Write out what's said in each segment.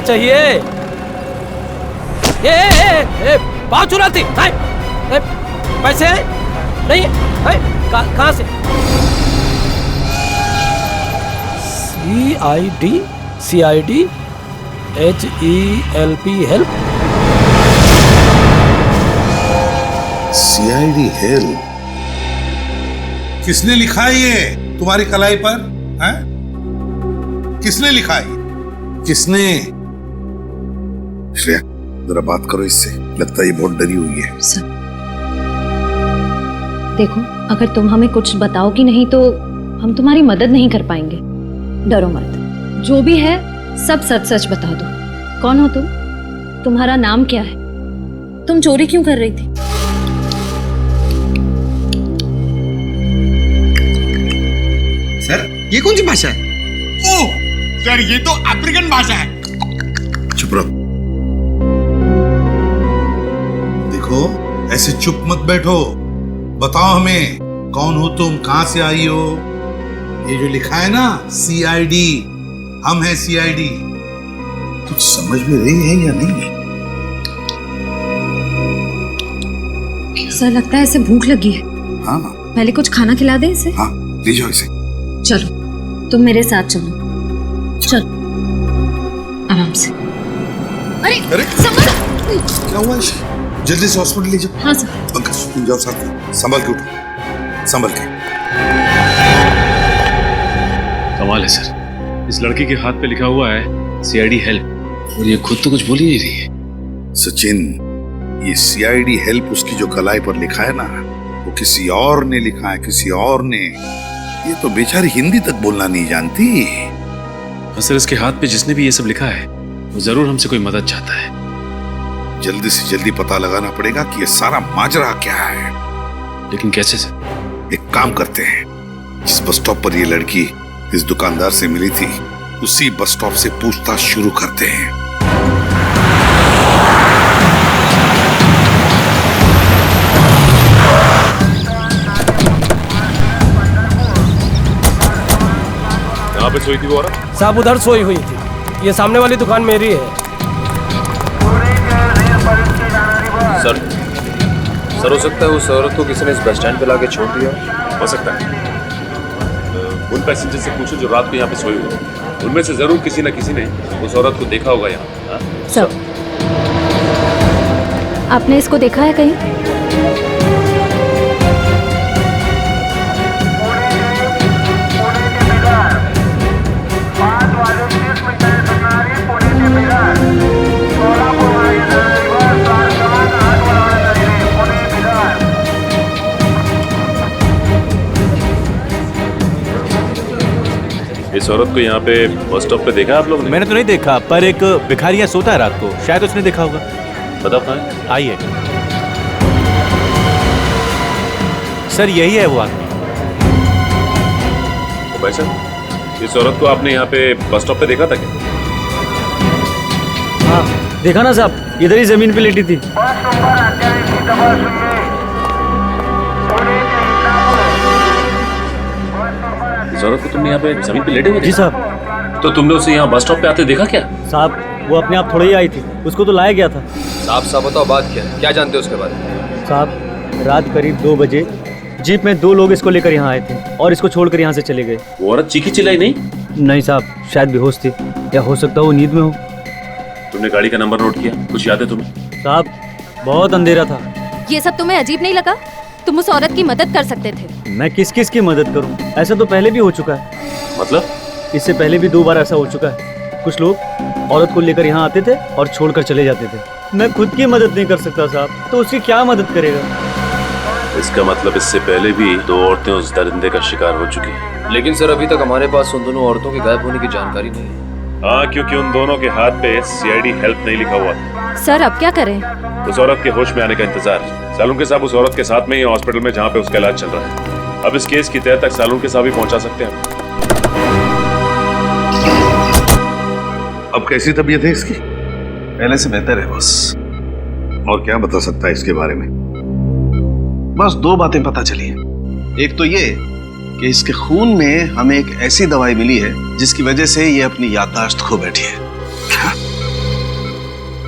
क्या चाहिए? ए, पाँव चुराती पैसे नहीं कहाँ से? CID HELP help. CID help किसने लिखा है ये तुम्हारी कलाई पर? हैं? किसने लिखा है? किसने? श्रेया जरा बात करो इससे, लगता है ये बहुत डरी हुई है। सर देखो, अगर तुम हमें कुछ बताओगी नहीं तो हम तुम्हारी मदद नहीं कर पाएंगे। डरो मत, जो भी है सब सच सच बता दो। कौन हो तुम? तुम्हारा नाम क्या है? तुम चोरी क्यों कर रही थी? सर ये कौन सी भाषा है? ओह सर ये तो अफ्रीकन भाषा है। चुप रहो। देखो ऐसे चुप मत बैठो, बताओ हमें कौन हो तुम, कहां से आई हो? ये जो लिखा है ना CID, हम हैं CID, कुछ समझ में रही है या नहीं? सर लगता है इसे भूख लगी है। हाँ पहले कुछ खाना खिला दे इसे। हाँ ले जाओ इसे। चलो तुम मेरे साथ चलो, चलो आराम से। अरे संभल। क्या हुआ इसे? जल्दी से हॉस्पिटल ले जाओ। हाँ सर। पंकज तुम जाओ साथ में, संभल के उठो, संभल के। कमाल है सर, इस लड़की के हाथ पे लिखा हुआ है CID हेल्प और ये खुद तो कुछ बोल ही नहीं रही है। सचिन, ये CID हेल्प उसकी जो कलाई पर लिखा है ना, वो किसी और ने लिखा है, किसी और ने। ये तो बेचारी हिंदी तक बोलना नहीं जानती। हाँ सर, इसके हाथ पे जिसने भी ये सब लिखा है वो जरूर हमसे कोई मदद चाहता है। जल्दी से जल्दी पता लगाना पड़ेगा कि ये सारा माजरा क्या है। लेकिन कैसे सर? एक काम करते हैं, जिस बस स्टॉप पर ये लड़की इस दुकानदार से मिली थी उसी बस स्टॉप से पूछताछ शुरू करते हैं। कहाँ पे सोई थी वो औरत? साहब उधर सोई हुई थी, ये सामने वाली दुकान मेरी है। सर हो सकता है उस औरत को किसी ने इस बस स्टैंड पे लाके छोड़ दिया। हो सकता है। उन पैसेंजर से पूछो जो रात को यहाँ पे सोए हुए, उनमें से जरूर किसी न किसी ने उस औरत को देखा होगा यहाँ। सर आपने इसको देखा है कहीं? इस औरत को यहाँ पे बस स्टॉप पे देखा आप लोगों ने? मैंने तो नहीं देखा, पर एक भिखारी सोता है रात को, शायद उसने देखा होगा। बताओ कहाँ है? आइए सर, यही है वो आदमी। भाई साहब, इस औरत को आपने यहाँ पे बस स्टॉप पे देखा था क्या? हाँ देखा ना साहब, इधर ही जमीन पे लेटी थी। इस औरत को तुमने यहाँ पे जमीन पे लेटे हुए? जी साहब। तो तुमने उसे यहाँ बस स्टॉप पे आते देखा क्या? साहब वो अपने आप थोड़ी ही आई थी, उसको तो लाया गया था। साहब बताओ बात क्या है, क्या जानते हो उसके बारे में? साहब रात करीब 2 बजे जीप में 2 लोग इसको लेकर यहाँ आए थे और इसको छोड़कर यहाँ से चले गए। वो औरत चीखी चिल्लाई नहीं? नहीं साहब, शायद बेहोश थी या हो सकता है वो नींद में हो। तुमने गाड़ी का नंबर नोट किया? कुछ याद है तुम्हें? साहब बहुत अंधेरा था। ये सब तुम्हें अजीब नहीं लगा? तुम उस औरत की मदद कर सकते थे। मैं किस किस की मदद करूं? ऐसा तो पहले भी हो चुका है। मतलब? इससे पहले भी 2 बार ऐसा हो चुका है। कुछ लोग औरत को लेकर यहाँ आते थे और छोड़कर चले जाते थे। मैं खुद की मदद नहीं कर सकता साहब, तो उसकी क्या मदद करेगा? इसका मतलब इससे पहले भी 2 औरतें उस दरिंदे का शिकार हो चुकी हैं। लेकिन सर अभी तक हमारे पास उन दोनों औरतों के गायब होने की जानकारी नहीं है। हाँ, क्योंकि उन दोनों के हाथ पे CID हेल्प नहीं लिखा हुआ था। सर अब क्या करें? उस औरत के होश में आने का इंतजार। सालुंके साहब उस औरत के साथ में ही हॉस्पिटल में जहाँ पे उसका इलाज चल रहा है। अब इस केस की तह तक सालुंके साहब ही पहुंचा सकते हैं। अब कैसी तबीयत है इसकी? पहले से बेहतर है बस। और क्या बता सकता है इसके बारे में? बस 2 बातें पता चली हैं। एक तो ये कि इसके खून में हमें एक ऐसी दवाई मिली है जिसकी वजह से ये अपनी याददाश्त खो बैठी है।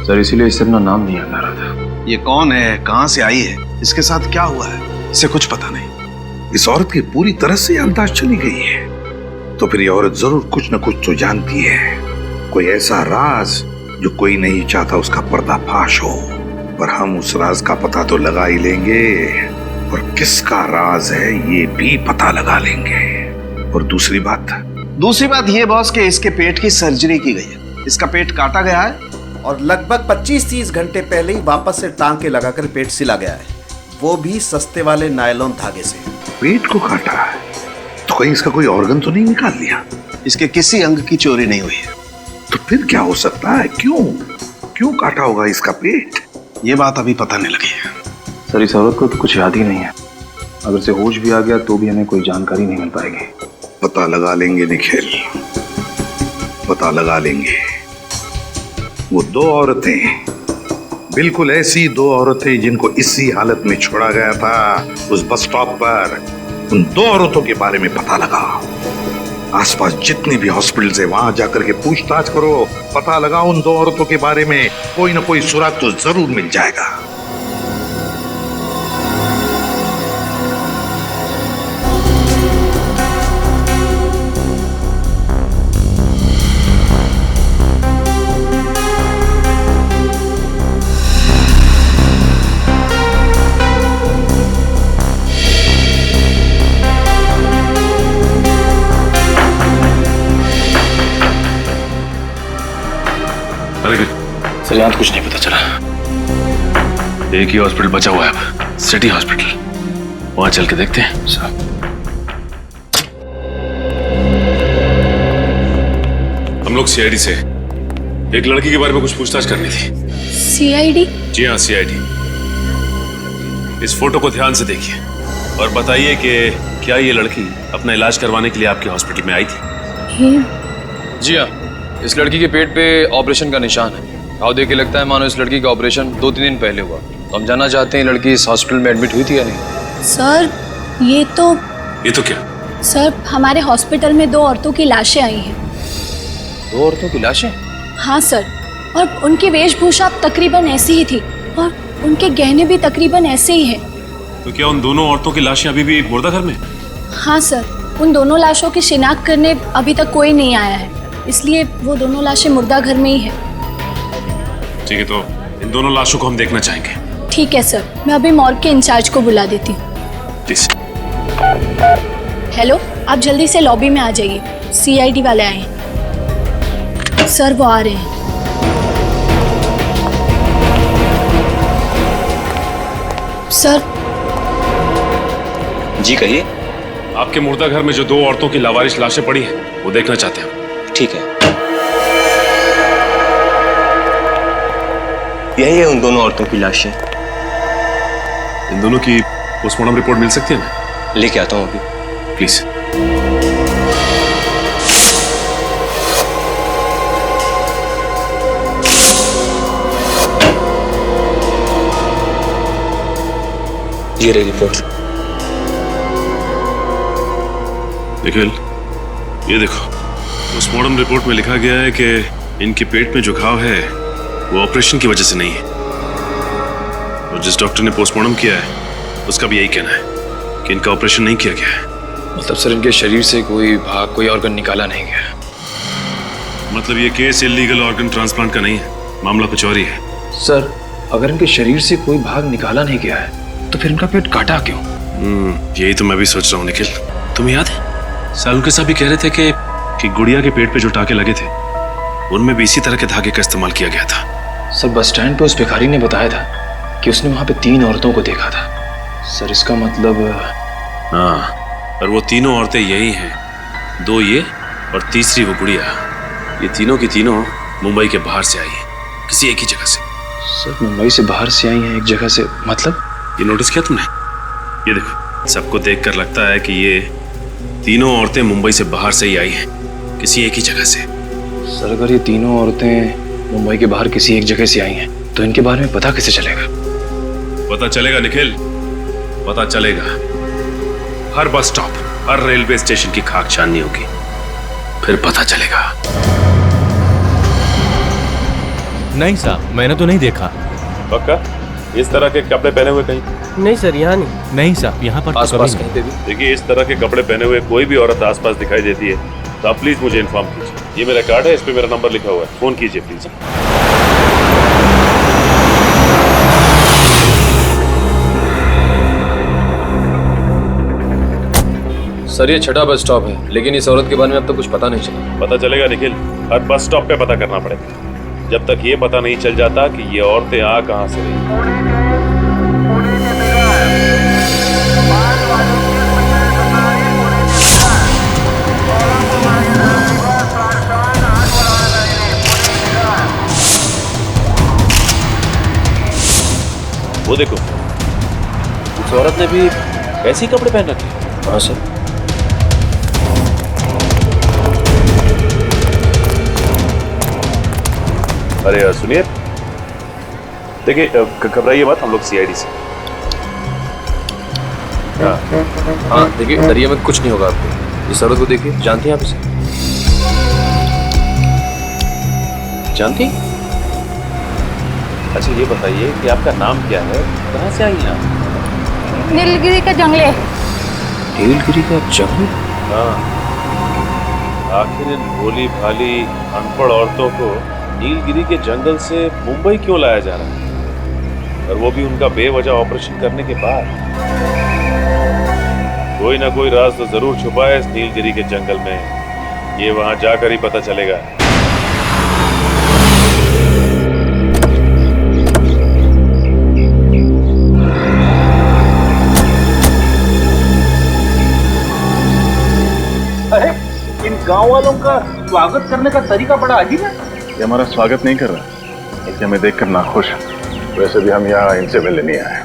सर इसीलिए इससे अपना नाम नहीं याद आ रहा था। ये कौन है, कहां से आई है, इसके साथ क्या हुआ है, इसे कुछ पता नहीं। इस औरत की पूरी तरह से अंदाज चली गई है, तो फिर ये औरत जरूर कुछ न कुछ तो जानती है। कोई ऐसा राज जो कोई नहीं चाहता उसका पर्दाफाश हो। पर हम उस राज का पता तो लगा ही लेंगे, और किसका राज है ये भी पता लगा लेंगे। और दूसरी बात ये बॉस कि इसके पेट की सर्जरी की गई है। इसका पेट काटा गया है और लगभग 25-30 घंटे पहले ही वापस से टांके लगाकर पेट सिला गया है, वो भी सस्ते वाले नायलॉन धागे से। पेट को काटा है तो कहीं इसका कोई ऑर्गन तो नहीं निकाल लिया? इसके किसी अंग की चोरी नहीं हुई है। तो फिर क्या हो सकता है? क्यों काटा होगा इसका पेट? ये बात अभी पता नहीं लगी है। सर इस औरत को तो कुछ याद ही नहीं है। अगर से होश भी आ गया तो भी हमें कोई जानकारी नहीं मिल पाएगी। पता लगा लेंगे निखिल, पता लगा लेंगे। वो दो औरतें, बिल्कुल ऐसी दो औरतें जिनको इसी हालत में छोड़ा गया था उस बस स्टॉप पर, उन दो औरतों के बारे में पता लगा। आसपास जितनी भी हॉस्पिटल्स है वहां जाकर के पूछताछ करो, पता लगा उन दो औरतों के बारे में। कोई ना कोई सुराग तो जरूर मिल जाएगा। सर यहाँ कुछ नहीं पता चला। एक ही हॉस्पिटल बचा हुआ है अब, सिटी हॉस्पिटल। वहां चल के देखते हैं। सर हम लोग सीआईडी से एक लड़की के बारे में कुछ पूछताछ करनी थी। सीआईडी? जी हाँ, सीआईडी। इस फोटो को ध्यान से देखिए और बताइए कि क्या ये लड़की अपना इलाज करवाने के लिए आपके हॉस्पिटल में आई थी? जी हाँ, इस लड़की के पेट पे ऑपरेशन का निशान है। घाव देख के लगता है मानो इस लड़की का ऑपरेशन 2-3 दिन पहले हुआ। तो हम जानना चाहते हैं लड़की इस हॉस्पिटल में एडमिट हुई थी या नहीं। सर ये तो क्या? सर हमारे हॉस्पिटल में 2 औरतों की लाशें आई हैं। 2 औरतों की लाशें? हाँ सर, और उनकी वेशभूषा तकरीबन ऐसी ही थी और उनके गहने भी तकरीबन ऐसे ही हैं। तो क्या उन दोनों औरतों की लाशें अभी भी मुर्दाघर में? हाँ सर, उन दोनों लाशों की शिनाख्त करने अभी तक कोई नहीं आया है, इसलिए वो दोनों लाशें मुर्दाघर में ही है। ठीक है, तो इन दोनों लाशों को हम देखना चाहेंगे। ठीक है सर, मैं अभी मॉर्ग के इंचार्ज को बुला देती हूँ। हेलो, आप जल्दी से लॉबी में आ जाइए, सीआईडी वाले आए हैं। सर वो आ रहे हैं। सर। जी कहिए। आपके मुर्दाघर में जो 2 औरतों की लावारिश लाशें पड़ी हैं वो देखना चाहते हैं। ठीक है। यही है उन दोनों औरतों की लाशें। इन दोनों की पोस्टमार्टम रिपोर्ट मिल सकती है? मैं लेके आता हूँ अभी। प्लीज। ये रही रिपोर्ट। निखिल, ये देखो, पोस्टमार्टम रिपोर्ट में लिखा गया है कि इनके पेट में जो घाव है वो ऑपरेशन की वजह से नहीं है। और जिस डॉक्टर ने पोस्टमार्टम किया है उसका भी यही कहना है कि इनका ऑपरेशन नहीं किया गया है। मतलब सर इनके शरीर से कोई भाग, कोई ऑर्गन निकाला नहीं गया। मतलब ये केस इलीगल ऑर्गन ट्रांसप्लांट का नहीं है, मामला कुछ और ही है। सर अगर इनके शरीर से कोई भाग निकाला नहीं गया है तो फिर इनका पेट काटा क्यों? यही तो मैं भी सोच रहा हूँ निखिल। तुम्हें याद है सालू के साहब भी कह रहे थे कि गुड़िया के पेट पे जो टाके लगे थे उनमें भी इसी तरह के धागे का इस्तेमाल किया गया था। सर बस स्टैंड पे उस भिखारी ने बताया था कि उसने वहां पे 3 औरतों को देखा था। सर इसका मतलब? हाँ, और वो तीनों औरतें यही हैं, 2 ये और तीसरी वो गुड़िया। ये तीनों की तीनों मुंबई के बाहर से आई हैं, किसी एक ही जगह से। सर मुंबई से बाहर से आई हैं एक जगह से, मतलब? ये नोटिस किया तुमने? ये देखो, सबको देखकर लगता है कि ये तीनों औरतें मुंबई से बाहर से ही आई हैं, किसी एक ही जगह से। सर अगर ये तीनों औरतें मुंबई के बाहर किसी एक जगह से आई हैं तो इनके बारे में पता कैसे चलेगा? पता चलेगा निखिल, पता चलेगा। हर बस स्टॉप, हर रेलवे स्टेशन की खाक छाननी होगी, फिर पता चलेगा। नहीं साहब, मैंने तो नहीं देखा। पक्का इस तरह के कपड़े पहने हुए कहीं? नहीं सर, यहाँ नहीं। नहीं साहब, यहाँ पर तो आसपास कभी कहीं पे भी? देखिए, इस तरह के कपड़े पहने हुए कोई भी औरत आसपास दिखाई देती है तो आप प्लीज मुझे इन्फॉर्म कीजिए। ये मेरा कार्ड है, इस पे मेरा नंबर लिखा हुआ है, फोन कीजिए प्लीज। सर ये छठा बस स्टॉप है, लेकिन इस औरत के बारे में अब तक कुछ पता नहीं चला। पता चलेगा निखिल, हर बस स्टॉप पे पता करना पड़ेगा। जब तक ये पता नहीं चल जाता कि ये औरतें आ कहां से रही। वो देखो, उस औरत ने भी ऐसे ही कपड़े पहन रखे। हाँ सर। अरे सुनिए, देखिए घबराइए मत, हम लोग सीआईडी से। हाँ देखिए, डरिए मत, कुछ नहीं होगा आपको। इस औरत को देखिए, जानती हैं आप इसे? जानती? अच्छा ये बताइए कि आपका नाम क्या है, कहाँ से आई हैं आप? नीलगिरी का जंगले। नीलगिरी का जंगल? हाँ, आखिर इन भोली भाली अनपढ़ औरतों को नीलगिरी के जंगल से मुंबई क्यों लाया जा रहा है, और वो भी उनका बेवजह ऑपरेशन करने के बाद? कोई ना कोई राज तो जरूर छुपा है इस नीलगिरी के जंगल में, ये वहां जाकर ही पता चलेगा। अरे इन गांव वालों का स्वागत करने का तरीका बड़ा अजीब है। ये हमारा स्वागत नहीं कर रहा, इसलिए हमें देखकर नाखुश है। वैसे भी हम यहाँ इनसे मिलने नहीं आए,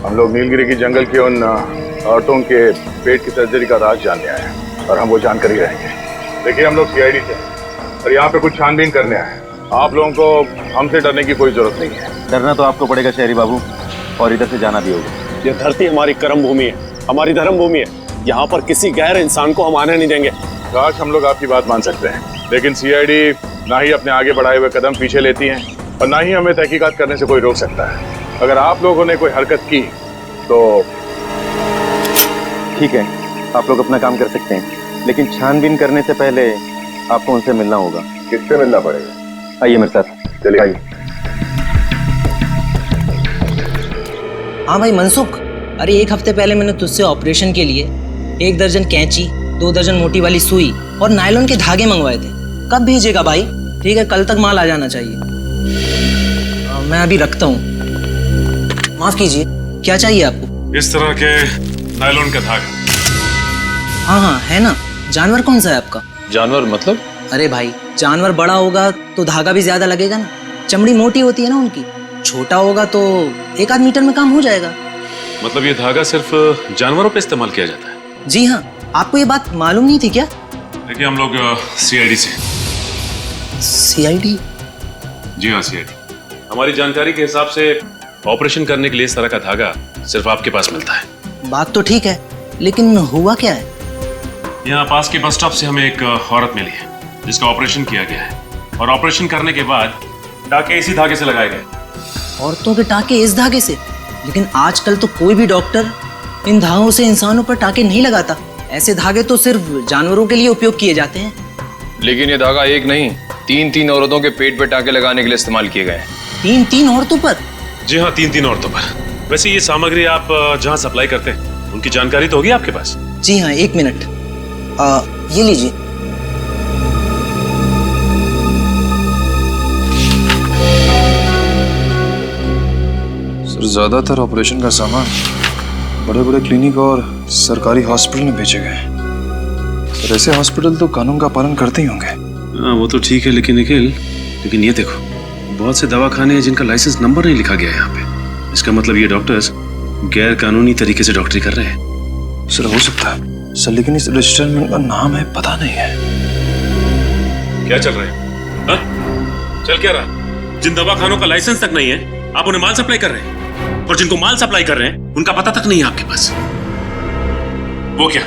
हम लोग नीलगिरी की जंगल की उन औरतों के पेट की सर्जरी का राज जानने आए हैं, और हम वो जानकर ही रहेंगे। देखिए, हम लोग सीआईडी से और यहाँ पे कुछ छानबीन करने आए हैं। आप लोगों को हमसे डरने की कोई जरूरत नहीं है। डरना तो आपको पड़ेगा शहरी बाबू, और इधर से जाना भी होगा। ये धरती हमारी कर्म भूमि है, हमारी धर्म भूमि है। यहाँ पर किसी गैर इंसान को हम आने नहीं देंगे। काश हम लोग आपकी बात मान सकते हैं, लेकिन सीआईडी ना ही अपने आगे बढ़ाए हुए कदम पीछे लेती हैं, और ना ही हमें तहकीकात करने से कोई रोक सकता है। अगर आप लोगों ने कोई हरकत की तो ठीक है, आप लोग अपना काम कर सकते हैं, लेकिन छानबीन करने से पहले आपको उनसे मिलना होगा। किससे मिलना पड़ेगा? आइए मेरे साथ। चलिए आइए। हाँ भाई मनसुख, अरे एक हफ्ते पहले मैंने तुझसे ऑपरेशन के लिए 1 दर्जन कैंची, 2 दर्जन मोटी वाली सुई और नायलॉन के धागे मंगवाए थे। कब भेजेगा भाई? ठीक है, कल तक माल आ जाना चाहिए। मैं अभी रखता हूँ। माफ कीजिए, क्या चाहिए आपको? इस तरह के नायलॉन का धागा। हाँ हाँ है ना। जानवर कौन सा है आपका? जानवर मतलब? अरे भाई, जानवर बड़ा होगा तो धागा भी ज्यादा लगेगा ना, चमड़ी मोटी होती है ना उनकी। छोटा होगा तो 1 आध मीटर में काम हो जाएगा। मतलब ये धागा सिर्फ जानवरों पे इस्तेमाल किया जाता है? जी हाँ, आपको ये बात मालूम नहीं थी क्या? देखिए, हम लोग सीआईडी से। सीआईडी? जी हाँ, सीआईडी। हमारी जानकारी के हिसाब से ऑपरेशन करने के लिए इस तरह का धागा सिर्फ आपके पास मिलता है। बात तो ठीक है, लेकिन हुआ क्या है? यहाँ पास के बस स्टॉप से हमें एक औरत मिली है जिसका ऑपरेशन किया गया है, और ऑपरेशन करने के बाद टाके इसी धागे से लगाए गए। औरतों के टाके इस धागे से? लेकिन आजकल तो कोई भी डॉक्टर इन धागों से इंसानों पर टाके नहीं लगाता। ऐसे धागे तो सिर्फ जानवरों के लिए उपयोग किए जाते हैं। लेकिन ये धागा एक नहीं, 3 औरतों के पेट पे टाके लगाने के लिए इस्तेमाल किए गए हैं। 3 औरतों पर? जी हाँ, 3 औरतों पर। वैसे ये सामग्री आप जहाँ सप्लाई करते हैं उनकी जानकारी तो होगी आपके पास? जी हाँ, 1 मिनट। ये लीजिए। सर, ज्यादातर ऑपरेशन का सामान बड़े बड़े क्लिनिक और सरकारी हॉस्पिटल में भेजे गए। सर, ऐसे हॉस्पिटल तो कानून का पालन करते ही होंगे। हाँ, वो तो ठीक है, लेकिन निखिल, लेकिन ये देखो, बहुत से दवाखाने हैं जिनका लाइसेंस नंबर नहीं लिखा गया है यहाँ पे। इसका मतलब ये डॉक्टर्स गैर कानूनी तरीके से डॉक्टरी कर रहे हैं। सर, हो सकता है सर, लेकिन इस रजिस्टर में उनका नाम है, पता नहीं है। क्या चल रहा है? हाँ? चल क्या रहा? जिन दवाखानों का लाइसेंस तक नहीं है, आप उन्हें माल सप्लाई कर रहे हैं, और जिनको माल सप्लाई कर रहे हैं उनका पता तक नहीं है आपके पास। वो क्या,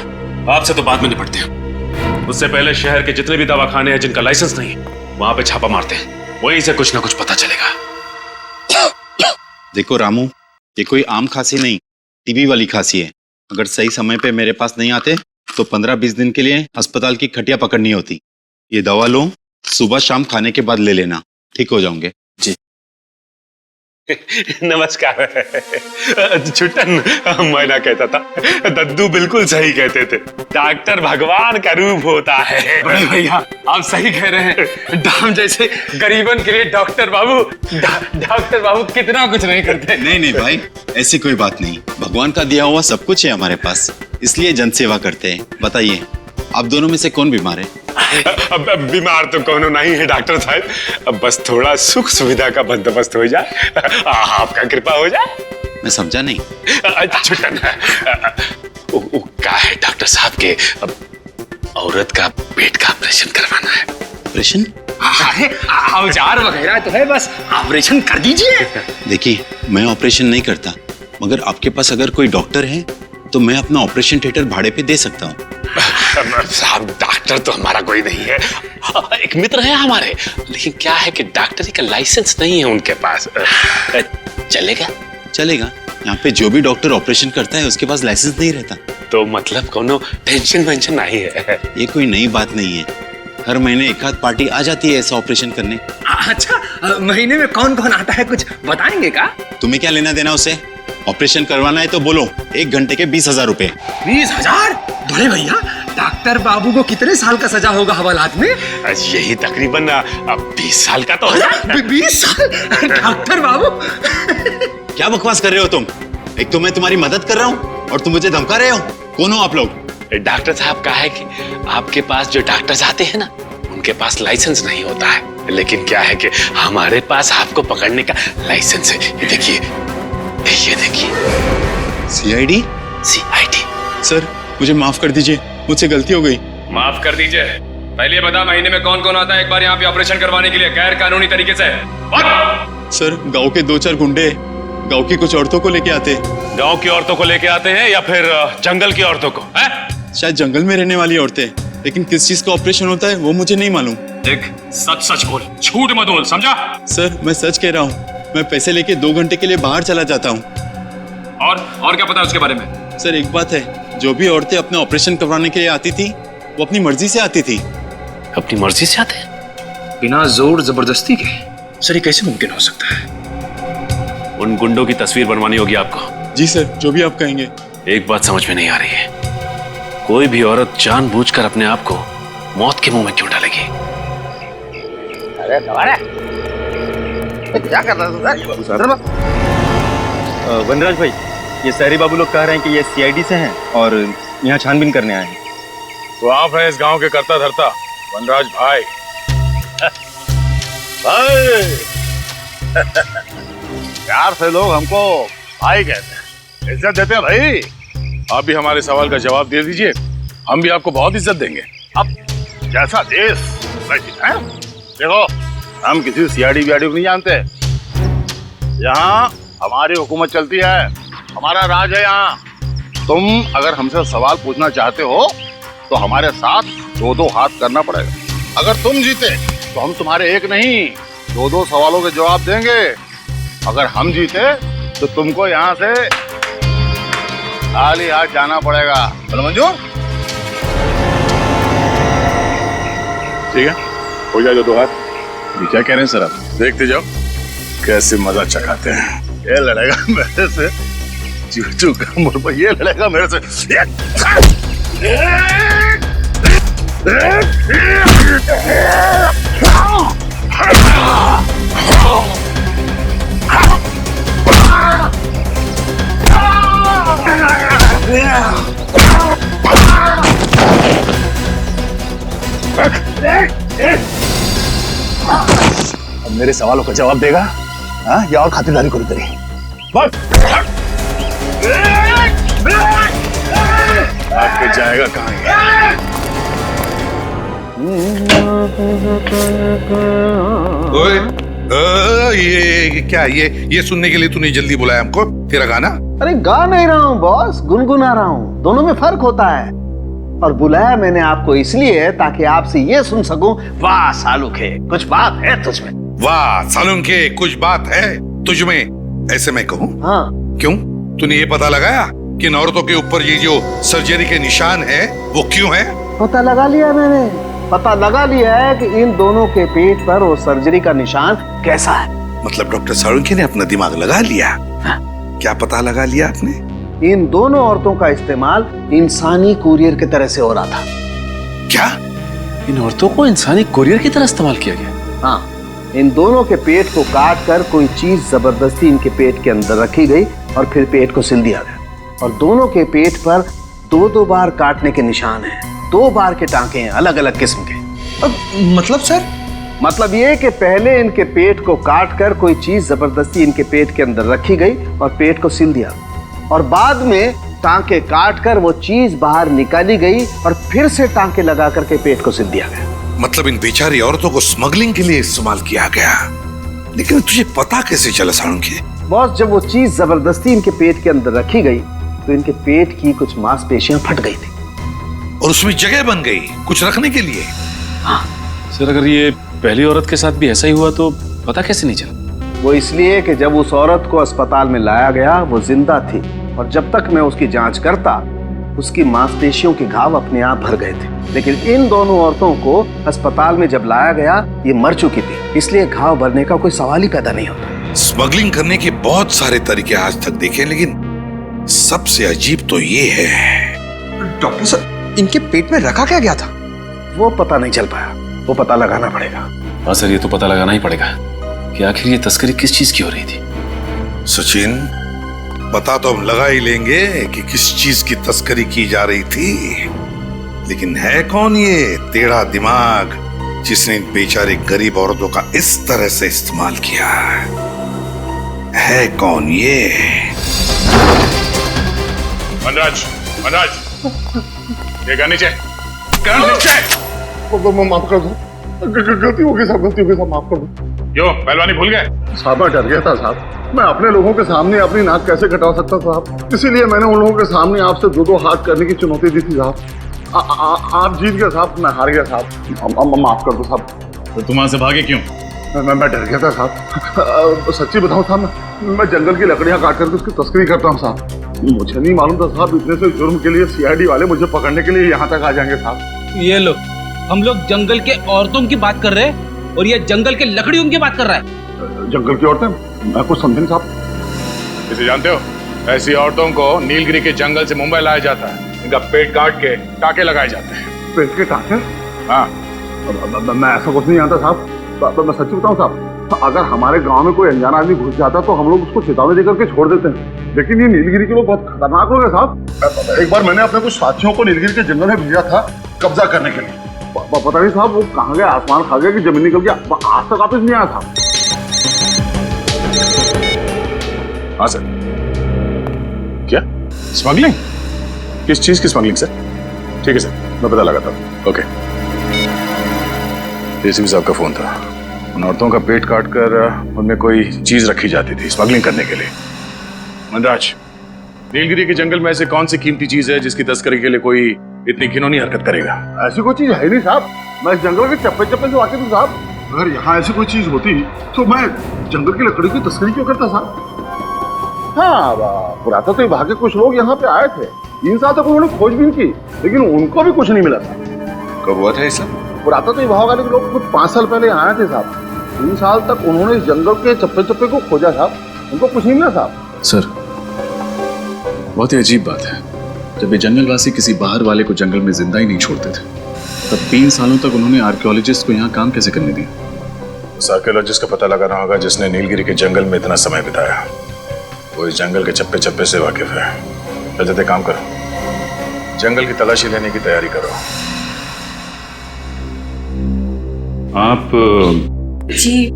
आपसे तो बाद में निपटते हैं। उससे पहले शहर के जितने भी दवाखाने हैं जिनका लाइसेंस नहीं है, वहां पे छापा मारते हैं, वहीं से कुछ ना कुछ पता चलेगा। देखो रामू, ये कोई आम खांसी नहीं, टीबी वाली खांसी है। अगर सही समय पे मेरे पास नहीं आते तो 15-20 दिन के लिए अस्पताल की खटिया पकड़नी होती। ये दवा लो, सुबह शाम खाने के बाद ले लेना, ठीक हो जाओगे। जी नमस्कार। छुट्टन, मैं ना कहता था, दद्दू बिल्कुल सही कहते थे, डॉक्टर भगवान का रूप होता है। बड़े भैया आप सही कह रहे हैं, दाम जैसे गरीबन के लिए डॉक्टर बाबू कितना कुछ नहीं करते। नहीं भाई, ऐसी कोई बात नहीं। भगवान का दिया हुआ सब कुछ है हमारे पास, इसलिए जन सेवा करते हैं। बताइए, आप दोनों में से कौन बीमार है? अब बीमार तो कोनो नहीं है डॉक्टर साहब, अब बस थोड़ा सुख सुविधा का बंदोबस्त हो जाए, आपका कृपा हो जाए। मैं समझा नहीं। छुट्टन, क्या है डॉक्टर साहब के औरत का पेट का ऑपरेशन करवाना है। ऑपरेशन? अरे औजार वगैरह तो है, बस ऑपरेशन कर दीजिए। देखिए, मैं ऑपरेशन नहीं करता, मगर आपके पास अगर कोई डॉक्टर है तो मैं अपना ऑपरेशन थिएटर भाड़े पे दे सकता हूँ। साहब, डॉक्टर तो हमारा कोई नहीं है, एक मित्र है हमारे, लेकिन क्या है कि डॉक्टरी का लाइसेंस नहीं है उनके पास। चलेगा? चलेगा। यहाँ पे जो भी डॉक्टर ऑपरेशन करता है उसके पास लाइसेंस नहीं रहता। तो मतलब कोनो टेंशन वेंशन नहीं है? ये कोई नई बात नहीं है, हर महीने एक आध पार्टी आ जाती है ऐसा ऑपरेशन करने। अच्छा, महीने में कौन कौन आता है, कुछ बताएंगे का? तुम्हें क्या लेना देना उसे? ऑपरेशन करवाना है तो बोलो, 1 घंटे के 20,000 रुपए। 20,000? बड़े भैया, डॉक्टर बाबू को कितने साल का सजा होगा हवालात में? यही तकरीबन 20 साल का तो होगा। 20 साल? डॉक्टर बाबू क्या बकवास कर रहे हो तुम? एक तो मैं तुम्हारी मदद कर रहा हूँ और तुम मुझे धमका रहे हो। कौन हो आप लोग? डॉक्टर साहब का है कि आपके पास जो डॉक्टर्स आते हैं ना, उनके पास लाइसेंस नहीं होता है, लेकिन क्या है कि हमारे पास आपको पकड़ने का लाइसेंस है। ये देखिए, ये देखिए। CID? CID। सर, मुझे माफ कर दीजिए, मुझसे गलती हो गई। माफ कर दीजिए। पहले बता, महीने में कौन कौन आता है एक बार यहाँ पे ऑपरेशन करवाने के लिए गैर कानूनी तरीके से? सर, गांव के 2-4 गुंडे गांव की कुछ औरतों को लेके आते। गांव की औरतों को लेके आते हैं या फिर जंगल की औरतों को? शायद जंगल में रहने वाली औरतें, लेकिन किस चीज का ऑपरेशन होता है वो मुझे नहीं मालूम। देख, सच सच बोल, झूठ मत बोल, समझा? सर, मैं सच कह रहा हूँ। मैं पैसे लेके 2 घंटे के लिए बाहर चला जाता हूँ। और क्या पता है उसके बारे में? सर, एक बात है, जो भी औरतें अपने ऑपरेशन करवाने के लिए आती थी वो अपनी मर्जी से आती थी। अपनी मर्जी से आते? बिना जोर जबरदस्ती के? सर, ये कैसे मुमकिन हो सकता है? उन गुंडों की तस्वीर बनवानी होगी आपको। जी सर, जो भी आप कहेंगे। एक बात समझ में नहीं आ रही है, कोई भी औरत जानबूझकर अपने आप को मौत के मुंह में क्यों डालेगी? अरे तुम्हारे क्या कर रहा है? वनराज भाई, ये सहरी बाबू लोग कह रहे हैं कि ये CID से हैं और यहाँ छानबीन करने आए हैं। तो आप हैं इस गांव के करता धरता वनराज भाई। भाई प्यार से लोग हमको भाई कहते हैं, इज्जत देते हैं भाई। आप भी हमारे सवाल का जवाब दे दीजिए, हम भी आपको बहुत इज्जत देंगे। अब जैसा देश वैसी है। देखो, हम किसी CID को नहीं जानते, यहाँ हमारी हुकूमत चलती है, हमारा राज है यहाँ। तुम अगर हमसे सवाल पूछना चाहते हो तो हमारे साथ 2-2 हाथ करना पड़ेगा। अगर तुम जीते तो हम तुम्हारे एक नहीं 2-2 सवालों के जवाब देंगे। अगर हम जीते तो तुमको यहाँ से खाली हाथ जाना पड़ेगा। बोलो मंजूर? ठीक है, हो जाए 2-2 हाथ। ये क्या कह रहे हैं सर आप? देखते जाओ कैसे मजा चखाते हैं। ये लड़ेगा मेरे से चूचू का मुड़ पर, ये लड़ेगा मेरे से। अब मेरे सवालों का जवाब देगा या और खातिरदारी करी तेरी? आपके जाएगा कहाँ? ये क्या, ये सुनने के लिए तूने जल्दी बुलाया हमको? तेरा गाना? अरे गा नहीं रहा हूँ बॉस, गुनगुना रहा हूँ। दोनों में फर्क होता है। और बुलाया मैंने आपको इसलिए ताकि आपसे ये सुन सकूं, वाह सालुखे, कुछ बात है तुझमें। वाह सालुंखे, कुछ बात है तुझ में, ऐसे मैं कहूँ? हाँ। क्यों? तूने ये पता लगाया कि इन औरतों के ऊपर ये जो सर्जरी के निशान है वो क्यों है? पता लगा लिया मैंने, पता लगा लिया है कि इन दोनों के पेट पर वो सर्जरी का निशान कैसा है। मतलब डॉक्टर सालुंखे ने अपना दिमाग लगा लिया? हाँ। क्या पता लगा लिया आपने? इन दोनों औरतों का इस्तेमाल इंसानी कुरियर की तरह से हो रहा था। क्या? इन औरतों को इंसानी कुरियर की तरह इस्तेमाल किया गया? हाँ, इन दोनों के पेट को काट कर कोई चीज जबरदस्ती इनके पेट के अंदर रखी गई और फिर पेट को सिल दिया गया। और दोनों के पेट पर 2-2 बार काटने के निशान हैं, 2 बार के टांके हैं अलग अलग किस्म के। मतलब सर? मतलब ये कि पहले इनके पेट को काट कर कोई चीज जबरदस्ती इनके पेट के अंदर रखी गई और पेट को सिल दिया, और बाद में टांके काट कर वो चीज बाहर निकाली गई और फिर से टांके लगा करके पेट को सिल दिया गया। मतलब इन बेचारी औरतों को स्मगलिंग के लिए इस्तेमाल किया गया। लेकिन तुझे पता कैसे चला सालुंखे? बॉस, जब वो चीज जबरदस्ती इनके पेट के अंदर रखी गई तो इनके पेट की कुछ मांसपेशियां फट गई थी और उसमें जगह बन गई कुछ रखने के लिए। हाँ। सर, अगर ये पहली औरत के साथ भी ऐसा ही हुआ तो पता कैसे नहीं चला? वो इसलिए कि जब उस औरत को अस्पताल में लाया गया वो जिंदा थी, और जब तक मैं उसकी जांच करता उसकी मांसपेशियों के घाव अपने आप भर गए थे। लेकिन इन दोनों औरतों को अस्पताल में जब लाया गया ये मर चुकी थी, इसलिए घाव भरने का कोई सवाल ही पैदा नहीं होता। स्मगलिंग करने के बहुत सारे तरीके आज तक देखे, लेकिन सबसे अजीब तो ये है। डॉक्टर साहब, इनके पेट में रखा क्या गया था? वो पता नहीं चल पाया, वो पता लगाना पड़ेगा। हाँ सर, ये तो पता लगाना ही पड़ेगा कि आखिर ये तस्करी किस चीज की हो रही थी। सचिन, पता तो हम लगा ही लेंगे कि किस चीज की तस्करी की जा रही थी, लेकिन है कौन ये टेढ़ा दिमाग जिसने इन बेचारे गरीब औरतों का इस तरह से इस्तेमाल किया? है कौन ये? वनराज, ये नीचे, नीचे। माफ कर दो, गलती हो गई साहब, गलती हो गई साहब, माफ कर दो। क्यों पहलवानी भूल गए? साहब मैं डर गया था साहब, मैं अपने लोगों के सामने अपनी नाक कैसे कटा सकता साहब, इसीलिए मैंने उन लोगों के सामने आपसे 2-2 हाथ करने की चुनौती दी थी साहब। आप जीत गए साहब, मैं हार गया साहब, माफ कर दो साहब। तो तुम वहां से भागे क्यों? मैं डर गया था साहब। सच्ची बताऊं साहब, मैं जंगल की लकड़ियां काट करके उसकी तस्करी करता हूँ साहब। मुझे नहीं मालूम था साहब इतने से जुर्म के लिए सीआईडी वाले मुझे पकड़ने के लिए यहाँ तक आ जाएंगे साहब। ये लो, हम लोग जंगल के औरतों की बात कर रहे हैं और ये जंगल के लकड़ियों की बात कर रहा है। जंगल की औरतें? मैं कुछ समझे साहब। इसे जानते हो? ऐसी औरतों को नीलगिरी के जंगल से मुंबई लाया जाता है, इनका पेट काट के टाके लगाए जाते हैं। पेट के टाके? हाँ। मैं ऐसा कुछ नहीं जानता साहब। मैं सच्ची बताऊं साहब, अगर हमारे गांव में कोई अनजाना आदमी घुस जाता तो हम लोग उसको चेतावनी देकर के छोड़ देते हैं, लेकिन ये नीलगिरी के लोग बहुत खतरनाक लोग हैं साहब। एक बार मैंने अपने कुछ साथियों को नीलगिरी के जंगल में भेजा था कब्जा करने के लिए। पता नहीं साहब वो कहाँ गया, आसमान खा गया कि जमीन निकल गया, आज तक वापस नहीं आया था। हाँ सर। क्या स्मगलिंग? किस चीज की स्मगलिंग सर? ठीक है सर, मैं पता लगाता हूँ। ओके। एसीपी साहब का फोन था, उन औरतों का पेट काटकर उनमें कोई चीज रखी जाती थी स्मगलिंग करने के लिए। मनराज, नीलगिरी के जंगल में ऐसे कौन सी कीमती चीज है जिसकी तस्करी के लिए कोई इतनी घिनौनी हरकत करेगा? ऐसी कोई चीज है नहीं साहब, मैं इस जंगल के चप्पे चप्पे से वाकिफ हूँ साहब। अगर यहाँ ऐसी कोई चीज होती तो मैं जंगल की लकड़ी की तस्करी क्यों करता साहब? हाँ, पुरातत्व विभाग के कुछ लोग यहाँ पे आए थे, 3 साल तक उन्होंने खोजबीन की, लेकिन उनको भी कुछ नहीं मिला था। कब हुआ था ऐसा? पुरातत्व विभाग वाले लोग कुछ 5 साल पहले आए थे साहब। 3 साल तक उन्होंने इस जंगल के चप्पे चप्पे को खोजा साहब, उनको कुछ नहीं मिला साहब। सर, बहुत ही अजीब बात है, जब ये जंगलवासी किसी बाहर वाले को जंगल में जिंदा ही नहीं छोड़ते थे, तब 3 सालों तक उन्होंने आर्कियोलॉजिस्ट को यहाँ काम कैसे करने दिया? उस आर्कियोलॉजिस्ट का पता लगाना होगा जिसने नीलगिरी के जंगल में इतना समय बिताया। वो इस जंगल के चप्पे चप्पे से वाकिफ है। जल्दी काम करो, जंगल की तलाशी लेने की तैयारी करो। आप? जी,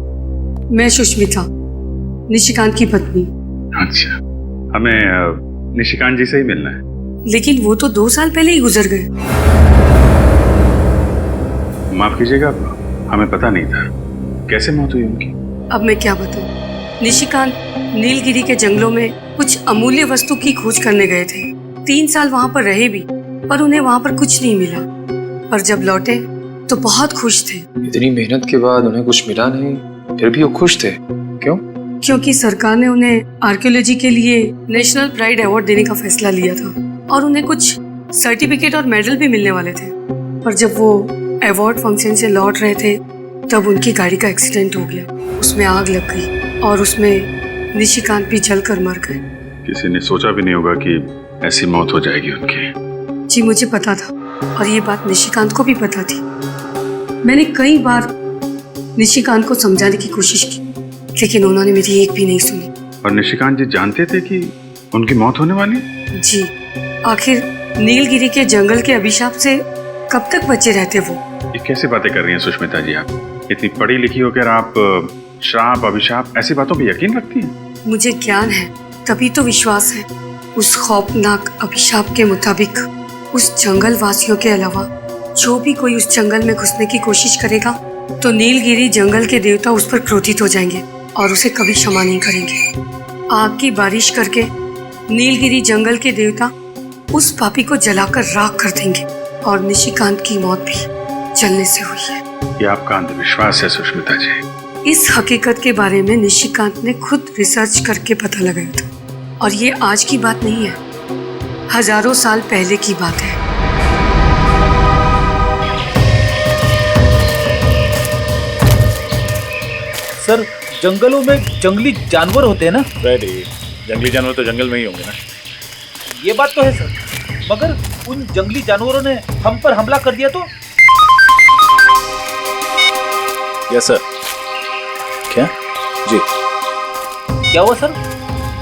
मैं सुष्मिता, निशिकांत की पत्नी। अच्छा, हमें निशिकांत जी से ही मिलना है। लेकिन वो तो 2 साल पहले ही गुजर गए। माफ कीजिएगा, हमें पता नहीं था। कैसे मौत हुई उनकी? अब मैं क्या बताऊं? निशिकांत नीलगिरी के जंगलों में कुछ अमूल्य वस्तु की खोज करने गए थे। 3 साल वहाँ पर रहे भी, पर उन्हें वहाँ पर कुछ नहीं मिला। पर जब लौटे तो बहुत खुश थे। इतनी मेहनत के बाद उन्हें कुछ मिला नहीं फिर भी वो खुश थे, क्यों? क्योंकि सरकार ने उन्हें आर्कियोलॉजी के लिए नेशनल प्राइड अवार्ड देने का फैसला लिया था और उन्हें कुछ सर्टिफिकेट और मेडल भी मिलने वाले थे। पर जब वो अवार्ड फंक्शन से लौट रहे थे तब उनकी गाड़ी का एक्सीडेंट हो गया, उसमें आग लग गई और उसमें निशिकांत भी जलकर मर गए। किसी ने सोचा भी नहीं होगा कि ऐसी मौत हो जाएगी उनकी। जी मुझे पता था और ये बात निशिकांत को भी पता थी। मैंने कई बार निशिकांत को समझाने की कोशिश की लेकिन उन्होंने मेरी एक भी नहीं सुनी। और निशिकांत जी जानते थे कि उनकी मौत होने वाली? जी, आखिर नीलगिरी के जंगल के अभिशाप से कब तक बचे रहते वो? ये कैसी बातें कर रही हैं सुष्मिता जी आप? इतनी पढ़ी लिखी होकर आप श्राप अभिशाप ऐसी बातों पे यकीन रखती हैं? मुझे ज्ञान है तभी तो विश्वास है। उस खौफनाक अभिशाप के मुताबिक उस जंगल वासियों के अलावा जो भी कोई उस जंगल में घुसने की कोशिश करेगा तो नीलगिरी जंगल के देवता उस पर क्रोधित हो जाएंगे और उसे कभी क्षमा नहीं करेंगे। आग की बारिश करके नीलगिरी जंगल के देवता उस पापी को जलाकर राख कर देंगे और निशिकांत की मौत भी जलने से हुई है। ये आपका अंधविश्वास है सुष्मिता जी। इस हकीकत के बारे में निशिकांत ने खुद रिसर्च करके पता लगाया था और ये आज की बात नहीं है, हजारों साल पहले की बात है। सर जंगलों में जंगली जानवर होते हैं ना? रेडी, जंगली जानवर तो जंगल में ही होंगे ना। ये बात तो है सर, मगर उन जंगली जानवरों ने हम पर हमला कर दिया तो? Yes sir. क्या? जी। क्या हुआ सर?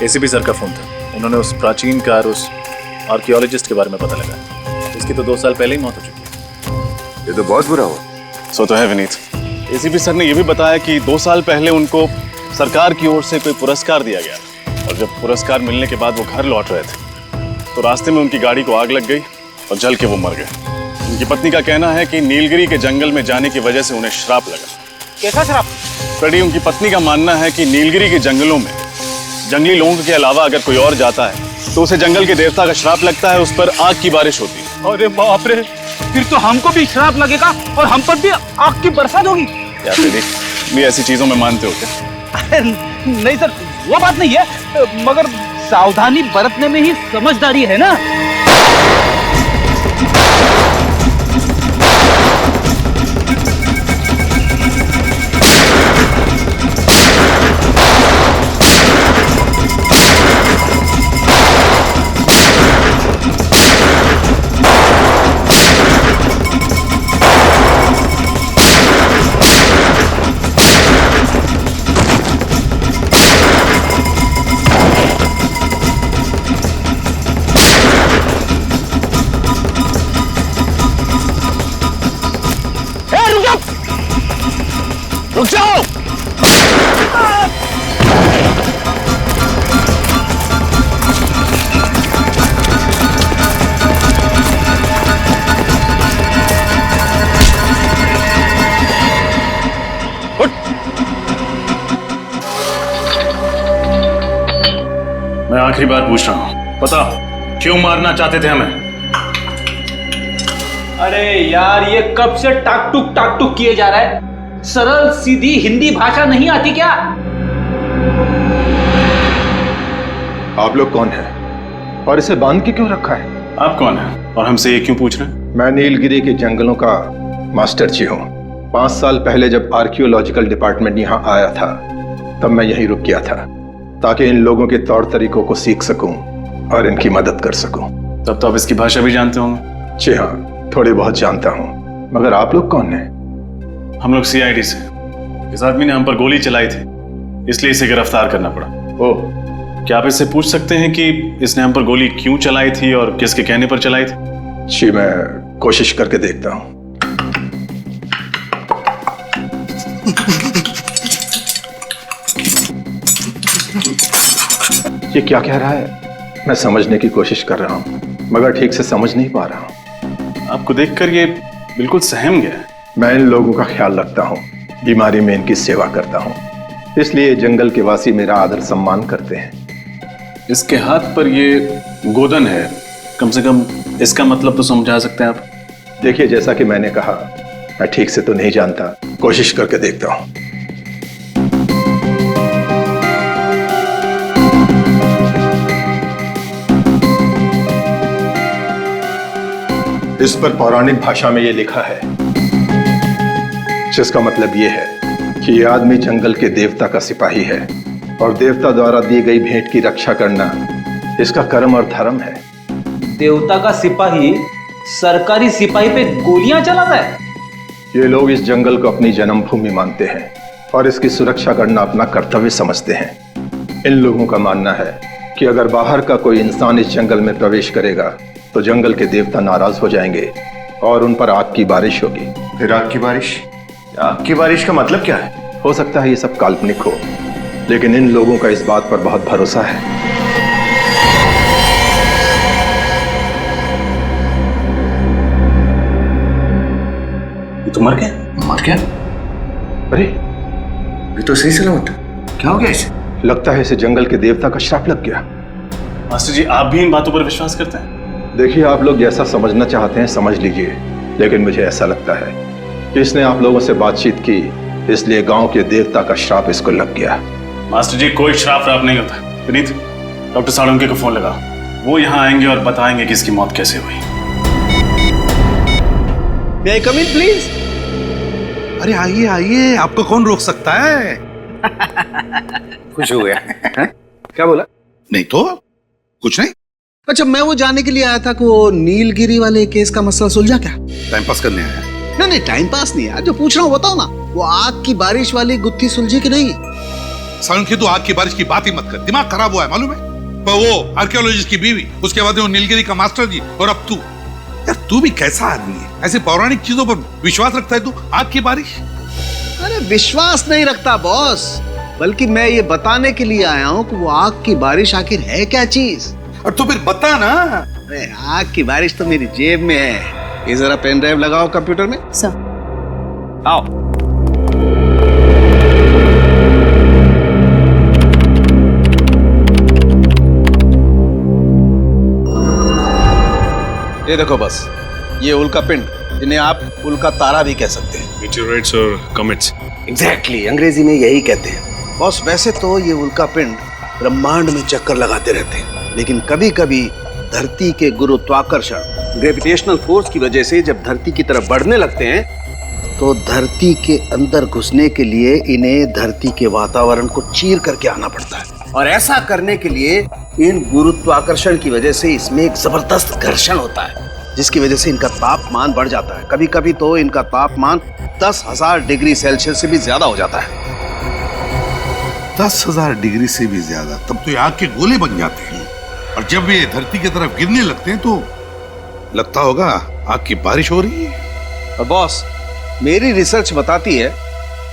एसीपी सर का फोन था, उन्होंने उस प्राचीन कार उस आर्कियोलॉजिस्ट के बारे में पता लगा। उसकी तो 2 साल पहले ही मौत हो चुकी है। ये तो बहुत बुरा हुआ। सो तो है विनीत। एसीपी सर ने यह भी बताया कि 2 साल पहले उनको सरकार की ओर से कोई पुरस्कार दिया गया और जब पुरस्कार मिलने के बाद वो घर लौट रहे थे तो रास्ते में उनकी गाड़ी को आग लग गई और जल के वो मर गए। उनकी पत्नी का कहना है कि नीलगिरी के जंगल में जाने की वजह से उन्हें श्राप लगा। कैसा श्राप? फ्रेडी, उनकी पत्नी का मानना है कि नीलगिरी के जंगलों में जंगली लोगों के अलावा अगर कोई और जाता है तो उसे जंगल के देवता का श्राप लगता है, उस पर आग की बारिश होती है। अरे बाप रे, फिर तो हमको भी श्राप लगेगा और हम पर भी आग की बरसात होगी। क्या फ्रेडी, भी ऐसी चीजों में मानते हो क्या? नहीं सर, वो बात नहीं है, मगर सावधानी बरतने में ही समझदारी है ना। रुक जाओ! मैं आखिरी बार पूछ रहा हूं, पता क्यों मारना चाहते थे हमें? अरे यार, ये कब से टाक टुक किए जा रहा है। सरल सीधी हिंदी भाषा नहीं आती क्या? आप लोग कौन हैं और इसे बांध के क्यों रखा है? आप कौन हैं और हमसे ये क्यों पूछ रहे हैं? मैं नीलगिरी के जंगलों का मास्टर जी हूँ। 5 साल पहले जब आर्कियोलॉजिकल डिपार्टमेंट यहाँ आया था तब मैं यहीं रुक गया था ताकि इन लोगों के तौर तरीकों को सीख सकूं और इनकी मदद कर सकूं। तब तो आप इसकी भाषा भी जानते होंगे? जी हाँ, थोड़ी बहुत जानता हूँ। मगर आप लोग कौन हैं? हम लोग सीआईडी से। इस आदमी ने हम पर गोली चलाई थी, इसलिए इसे गिरफ्तार करना पड़ा। ओह, क्या आप इससे पूछ सकते हैं कि इसने हम पर गोली क्यों चलाई थी और किसके कहने पर चलाई थी? जी, मैं कोशिश करके देखता हूँ। ये क्या कह रहा है? मैं समझने की कोशिश कर रहा हूँ मगर ठीक से समझ नहीं पा रहा हूँ। आपको देखकर ये बिल्कुल सहम गया है। मैं इन लोगों का ख्याल रखता हूँ, बीमारी में इनकी सेवा करता हूँ, इसलिए जंगल के वासी मेरा आदर सम्मान करते हैं। इसके हाथ पर ये गोदन है, कम से कम इसका मतलब तो समझा सकते हैं आप? देखिए, जैसा कि मैंने कहा, मैं ठीक से तो नहीं जानता, कोशिश करके देखता हूँ। इस पर पौराणिक भाषा में ये लिखा है, जिसका मतलब ये है कि ये आदमी जंगल के देवता का सिपाही है और देवता द्वारा दी गई भेंट की रक्षा करना इसका कर्म और धर्म है। देवता का सिपाही सरकारी सिपाही पे गोलियां चलाता है? ये लोग इस जंगल को अपनी जन्मभूमि मानते हैं और इसकी सुरक्षा करना अपना कर्तव्य समझते हैं। इन लोगों का मानना है कि अगर बाहर का कोई इंसान इस जंगल में प्रवेश करेगा तो जंगल के देवता नाराज हो जाएंगे और उन पर आग की बारिश होगी। फिर आग की बारिश? आग की बारिश का मतलब क्या है? हो सकता है ये सब काल्पनिक हो, लेकिन इन लोगों का इस बात पर बहुत भरोसा है। ये तो मर गया। मर गया? अरे ये तो सही सलामत। क्या हो गया इसे? लगता है इसे जंगल के देवता का श्राप लग गया। मास्टर जी, आप भी इन बातों पर विश्वास करते हैं? देखिए, आप लोग जैसा समझना चाहते हैं समझ लीजिए, लेकिन मुझे ऐसा लगता है कि इसने आप लोगों से बातचीत की, इसलिए गांव के देवता का श्राप इसको लग गया। मास्टर जी, कोई श्राप नहीं होता। विनीत, डॉक्टर साळुंके को फोन लगा, वो यहाँ आएंगे और बताएंगे कि इसकी मौत कैसे हुई। May I come in, please? अरे आइए आइए, आपको कौन रोक सकता है? खुश हो गया है? क्या बोला? नहीं तो कुछ नहीं। अच्छा, मैं वो जानने के लिए आया था कि वो नीलगिरी वाले केस का मसला सुलझा क्या? टाइम पास करने आया? नहीं, टाइम पास नहीं यार, जो पूछ रहा हूँ बताओ ना। वो आग की बारिश वाली गुत्थी सुलझी कि नहीं? साळुंके, तू आग की बारिश की बात ही मत कर, दिमाग खराब हुआ है मालूम है? पर वो आर्कियोलॉजिस्ट की बीवी, उसके बाद वो नीलगिरी का मास्टर जी, और अब तू। यार तू भी कैसा आदमी है, ऐसे पौराणिक चीजों पर विश्वास रखता है तू? आग की बारिश? अरे विश्वास नहीं रखता बॉस, बल्कि मैं ये बताने के लिए आया हूँ कि वो आग की बारिश आखिर है क्या चीज। और तो फिर बता ना। अरे आग की बारिश तो मेरी जेब में है। ये जरा पेन ड्राइव लगाओ कंप्यूटर में। सर। आओ। ये देखो बस, ये उल्का पिंड, जिन्हें आप उल्का तारा भी कह सकते हैं। मीटियोराइट्स और कॉमेट्स। एग्जैक्टली, अंग्रेजी में यही कहते हैं। बॉस, वैसे तो ये उल्का पिंड ब्रह्मांड में चक्कर लगाते रहते हैं, लेकिन कभी कभी धरती के गुरुत्वाकर्षण, ग्रेविटेशनल फोर्स की वजह से जब धरती की तरफ बढ़ने लगते हैं तो धरती के अंदर घुसने के लिए इन्हें धरती के वातावरण को चीर करके आना पड़ता है। और ऐसा करने के लिए इन गुरुत्वाकर्षण की वजह से इसमें एक जबरदस्त घर्षण होता है, जिसकी वजह से इनका तापमान बढ़ जाता है। कभी कभी तो इनका तापमान 10,000 डिग्री सेल्सियस से भी ज्यादा हो जाता है। 10,000 डिग्री से भी ज्यादा? तब तो ये आग के गोले बन जाते हैं, और जब ये धरती की तरफ गिरने लगते हैं तो लगता होगा आग की बारिश हो रही है। और बॉस, मेरी रिसर्च बताती है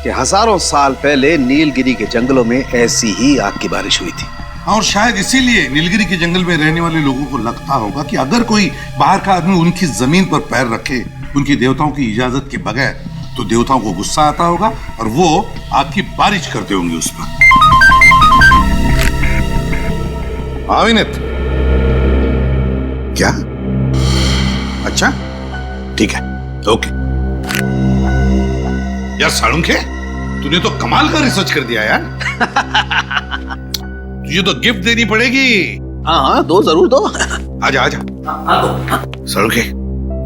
कि हजारों साल पहले नीलगिरी के जंगलों में ऐसी ही आग की बारिश हुई थी। और शायद इसीलिए नीलगिरी के जंगल में रहने वाले लोगों को लगता होगा कि अगर कोई बाहर का आदमी उनकी जमीन पर पैर रखे उनकी देवताओं की इजाजत के बगैर, तो देवताओं को गुस्सा आता होगा और वो आग की बारिश करते होंगे उस पर। हाँ विनीत, क्या? अच्छा ठीक है, ओके। यार साळुंके, तूने तो कमाल का रिसर्च कर दिया यार। तुझे तो गिफ्ट देनी पड़ेगी। हाँ, दो जरूर दो। आजा आजा। साळुंके,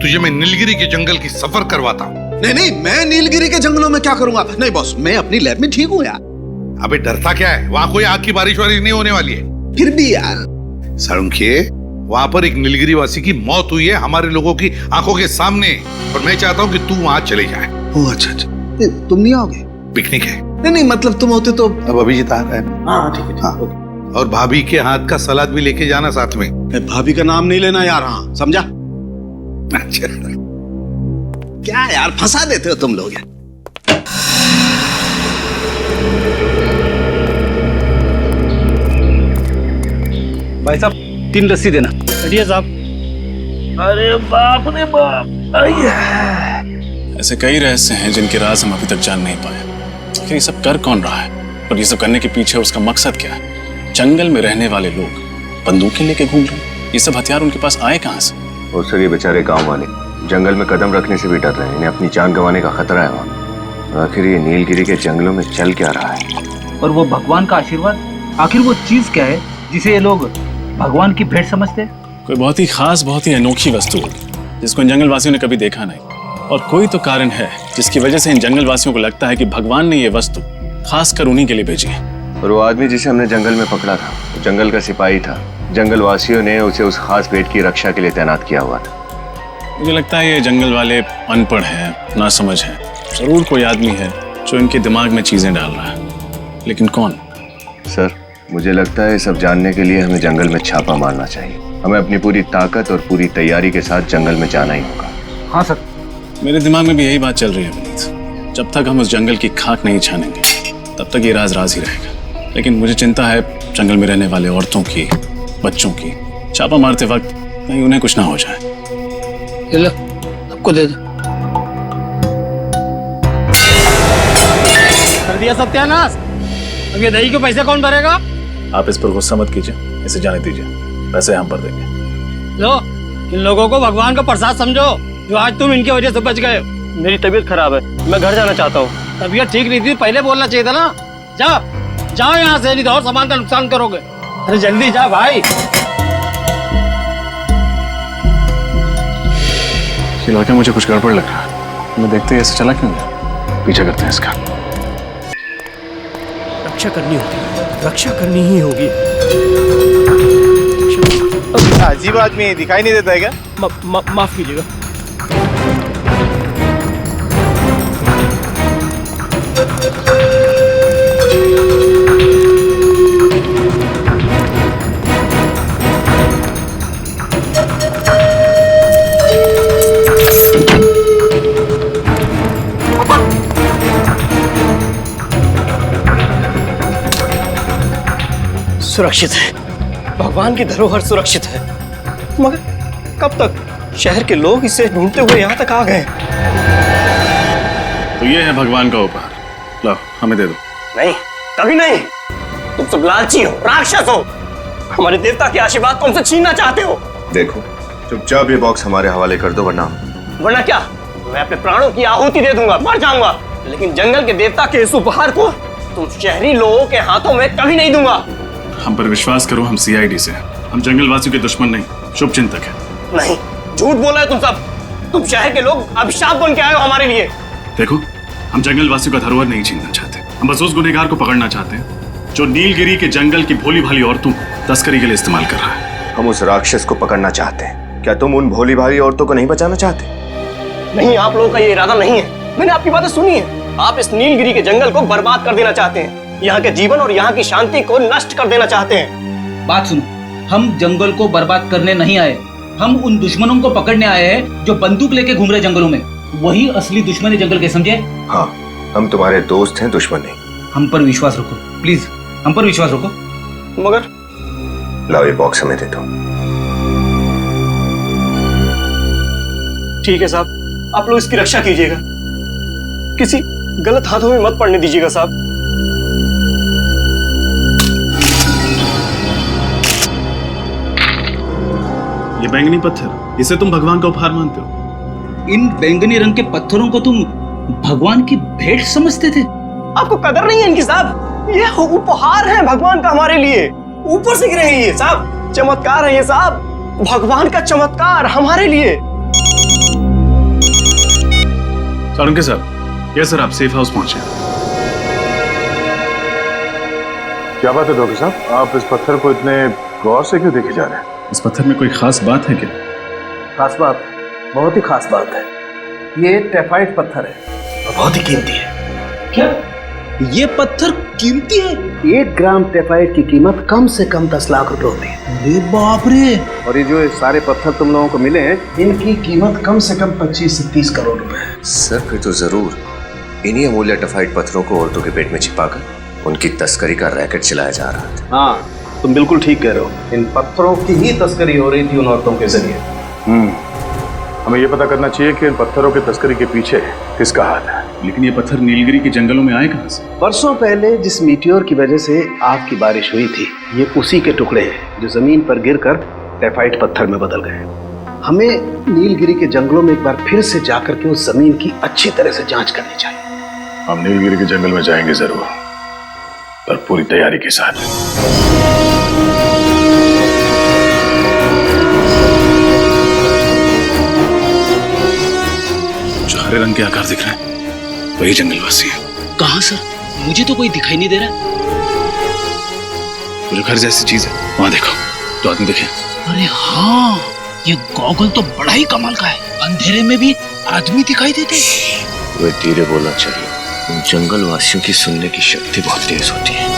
तुझे मैं नीलगिरी के जंगल की सफर करवाता हूँ। नहीं, मैं नीलगिरी के जंगलों में क्या करूंगा? नहीं बॉस, मैं अपनी लैब में ठीक हूँ यार। अबे डरता क्या है, वहां कोई आग की बारिश वारिश नहीं होने वाली है। फिर भी यार साळुंके, वहां पर एक नीलगिरी वासी की मौत हुई है हमारे लोगों की आंखों के सामने, और मैं चाहता हूँ कि तू वहां चले जाए। ओह अच्छा, तुम नहीं आओगे? पिकनिक है। नहीं, मतलब तुम होते तो। अब अभिजीत आ रहा है। हाँ ठीक है। हाँ। और भाभी के हाथ का सलाद भी लेके जाना साथ में। भाभी का नाम नहीं लेना यार। हाँ समझा? अच्छा। क्या यार, फंसा देते हो तुम लोग यार। भाई साहब, 3 लस्सी देना। चलिए साहब। अरे बाप रे बाप। ऐसे कई रहस्य हैं जिनके राज हम अभी तक जान नहीं पाए। आखिर ये सब कर कौन रहा है, और ये सब करने के पीछे उसका मकसद क्या है? जंगल में रहने वाले लोग बंदूकें लेके घूम रहे हैं, ये सब हथियार उनके पास आए कहाँ से? और सर, ये बेचारे गांव वाले जंगल में कदम रखने से भी डर रहे हैं, इन्हें अपनी जान गंवाने का खतरा है वहाँ। आखिर ये नीलगिरी के जंगलों में चल क्या रहा है? और वो भगवान का आशीर्वाद, आखिर वो चीज क्या है जिसे ये लोग भगवान की भेंट समझते हैं? कोई बहुत ही खास, बहुत ही अनोखी वस्तु होगी, जिसको इन जंगलवासियों ने कभी देखा नहीं, और कोई तो कारण है जिसकी वजह से इन जंगलवासियों को लगता है कि भगवान ने ये वस्तु खासकर उन्हीं के लिए भेजी है। और वो आदमी जिसे हमने जंगल में पकड़ा था, वो जंगल का सिपाही था। जंगलवासियों ने उसे उस खास पेट की रक्षा के लिए तैनात किया हुआ था। मुझे लगता है ये जंगल वाले अनपढ़ हैं, नासमझ हैं। जरूर कोई आदमी है जो इनके दिमाग में चीजें डाल रहा है, लेकिन कौन? सर, मुझे लगता है सब जानने के लिए हमें जंगल में छापा मारना चाहिए। हमें अपनी पूरी ताकत और पूरी तैयारी के साथ जंगल में जाना ही होगा। हाँ सर, मेरे दिमाग में भी यही बात चल रही है विनीत। जब तक हम उस जंगल की खाक नहीं छानेंगे तब तक ये राज राज ही रहेगा। लेकिन मुझे चिंता है जंगल में रहने वाले औरतों की, बच्चों की। छापा मारते वक्त कहीं उन्हें कुछ ना हो जाए। ये लो, आपको दे दो। कर दिया सत्यानाश। अब ये दही के पैसे कौन भरेगा? आप इस पर गुस्सा मत कीजिए, इसे जाने दीजिए, पैसे हम भर देंगे। लो, इन लोगों को भगवान का प्रसाद समझो जो आज तुम इनकी वजह से बच गए। मेरी तबीयत खराब है, मैं घर जाना चाहता हूँ। तबीयत ठीक नहीं थी, पहले बोलना चाहिए था ना। जाओ यहाँ से, नहीं तो और सामान का नुकसान करोगे। अरे जल्दी जा भाई। ये लड़का मुझे कुछ गड़बड़ लग रहा है। मैं देखते ही ऐसे चला क्यों गया? पीछा करते हैं इसका। रक्षा करनी होगी, रक्षा करनी ही होगी। अजीब आदमी दिखाई नहीं देता है क्या? माफ कीजिएगा। सुरक्षित है, भगवान की धरोहर सुरक्षित है। मगर कब तक? शहर के लोग इसे ढूंढते हुए यहाँ तक आ गए। तो ये है भगवान का उपहार, लो हमें दे दो। नहीं, कभी नहीं। तुम सब लालची हो, राक्षस हो। हमारे देवता के आशीर्वाद तुमसे छीनना चाहते हो। देखो, चुपचाप ये बॉक्स हमारे हवाले कर दो, वरना क्या? मैं अपने प्राणों की आहुति दे दूंगा, मर जाऊंगा, लेकिन जंगल के देवता के इस उपहार को तुम शहरी लोगों के हाथों में कभी नहीं दूंगा। हम पर विश्वास करो, हम सीआईडी से हैं। हम जंगलवासियों के दुश्मन नहीं, शुभ चिंतक हैं। नहीं, झूठ बोला है तुम सब। तुम शहर के लोग अभिशाप बन के आए हो हमारे लिए। देखो, हम जंगलवासियों का धरोहर नहीं छीनना चाहते। हम बस उस गुनहगार को पकड़ना चाहते हैं जो नीलगिरी के जंगल की भोली भाली औरतों को तस्करी के लिए इस्तेमाल कर रहा है। हम उस राक्षस को पकड़ना चाहते हैं। क्या तुम उन भोली भाली औरतों को नहीं बचाना चाहते? नहीं, आप लोगों का ये इरादा नहीं है। मैंने आपकी बातें सुनी है। आप इस नीलगिरी के जंगल को बर्बाद कर देना चाहते हैं, यहाँ के जीवन और यहाँ की शांति को नष्ट कर देना चाहते हैं। बात सुनो, हम जंगल को बर्बाद करने नहीं आए, हम उन दुश्मनों को पकड़ने आए हैं जो बंदूक लेके घूम रहे जंगलों में। वही असली दुश्मन है जंगल के, समझे? हाँ, हम तुम्हारे दोस्त हैं, दुश्मन नहीं। हम पर विश्वास रखो प्लीज, हम पर विश्वास रखो। मगर लाओ ये बॉक्स हमें दे दो। ठीक है साहब, आप लोग इसकी रक्षा कीजिएगा, किसी गलत हाथों में मत पड़ने दीजिएगा साहब। ये बैंगनी पत्थर, इसे तुम भगवान का उपहार मानते हो? इन बैंगनी रंग के पत्थरों को तुम भगवान की भेंट समझते थे? आपको कदर नहीं है इनकी साहब। ये उपहार है भगवान का हमारे लिए, ऊपर से गिरे हैं ये साहब। चमत्कार है ये साहब, भगवान का चमत्कार हमारे लिए। सारंगे साहब, यस सर, आप सेफ हाउस पहुंचे। क्या बात है डॉक्टर साहब, आप इस पत्थर को इतने गौर से क्यों देखे जा रहे हैं? इस पत्थर में कोई खास बात है क्या? खास बात, बहुत ही खास बात है। ये टेफाइट पत्थर है और बहुत ही कीमती है। क्या ये पत्थर कीमती है? 1 ग्राम टेफाइट की कीमत कम से कम 10 लाख रुपए होती है। अरे बाप रे! और ये जो सारे पत्थर तुम लोगों को मिले हैं, इनकी कीमत कम से कम 25 से 30 करोड़ रुपए है। सर, फिर तो जरूर इन्हीं अमूल्य टेफाइट पत्थरों को औरतों के पेट में छिपाकर उनकी तस्करी का रैकेट चलाया जा रहा था। हाँ, तुम बिल्कुल ठीक कह रहे हो। इन पत्थरों की ही तस्करी हो रही थी उन औरतों के जरिए। हमें ये पता करना चाहिए कि इन पत्थरों की तस्करी के पीछे किसका हाथ है। लेकिन ये पत्थर नीलगिरी के जंगलों में आए कहां से? वर्षों पहले जिस मीटियोर की वजह से आग की बारिश हुई थी, ये उसी के टुकड़े हैं जो जमीन पर गिरकर टेफाइट पत्थर में बदल गए। हमें नीलगिरी के जंगलों में एक बार फिर से जाकर के उस जमीन की अच्छी तरह से जांच करनी चाहिए। हम नीलगिरी के जंगल में जाएंगे जरूर, पर पूरी तैयारी के साथ। हरे रंग के आकार दिख रहे हैं, वही जंगलवासी है। कहाँ सर? मुझे तो कोई दिखाई नहीं दे रहा। वो जो घर जैसी चीज है वहां देखो, तो आदमी दिखे। अरे हाँ, ये गॉगल तो बड़ा ही कमाल का है, अंधेरे में भी आदमी दिखाई देते। वे धीरे बोलना चाहिए, उन जंगल वासियों की सुनने की शक्ति बहुत तेज होती है।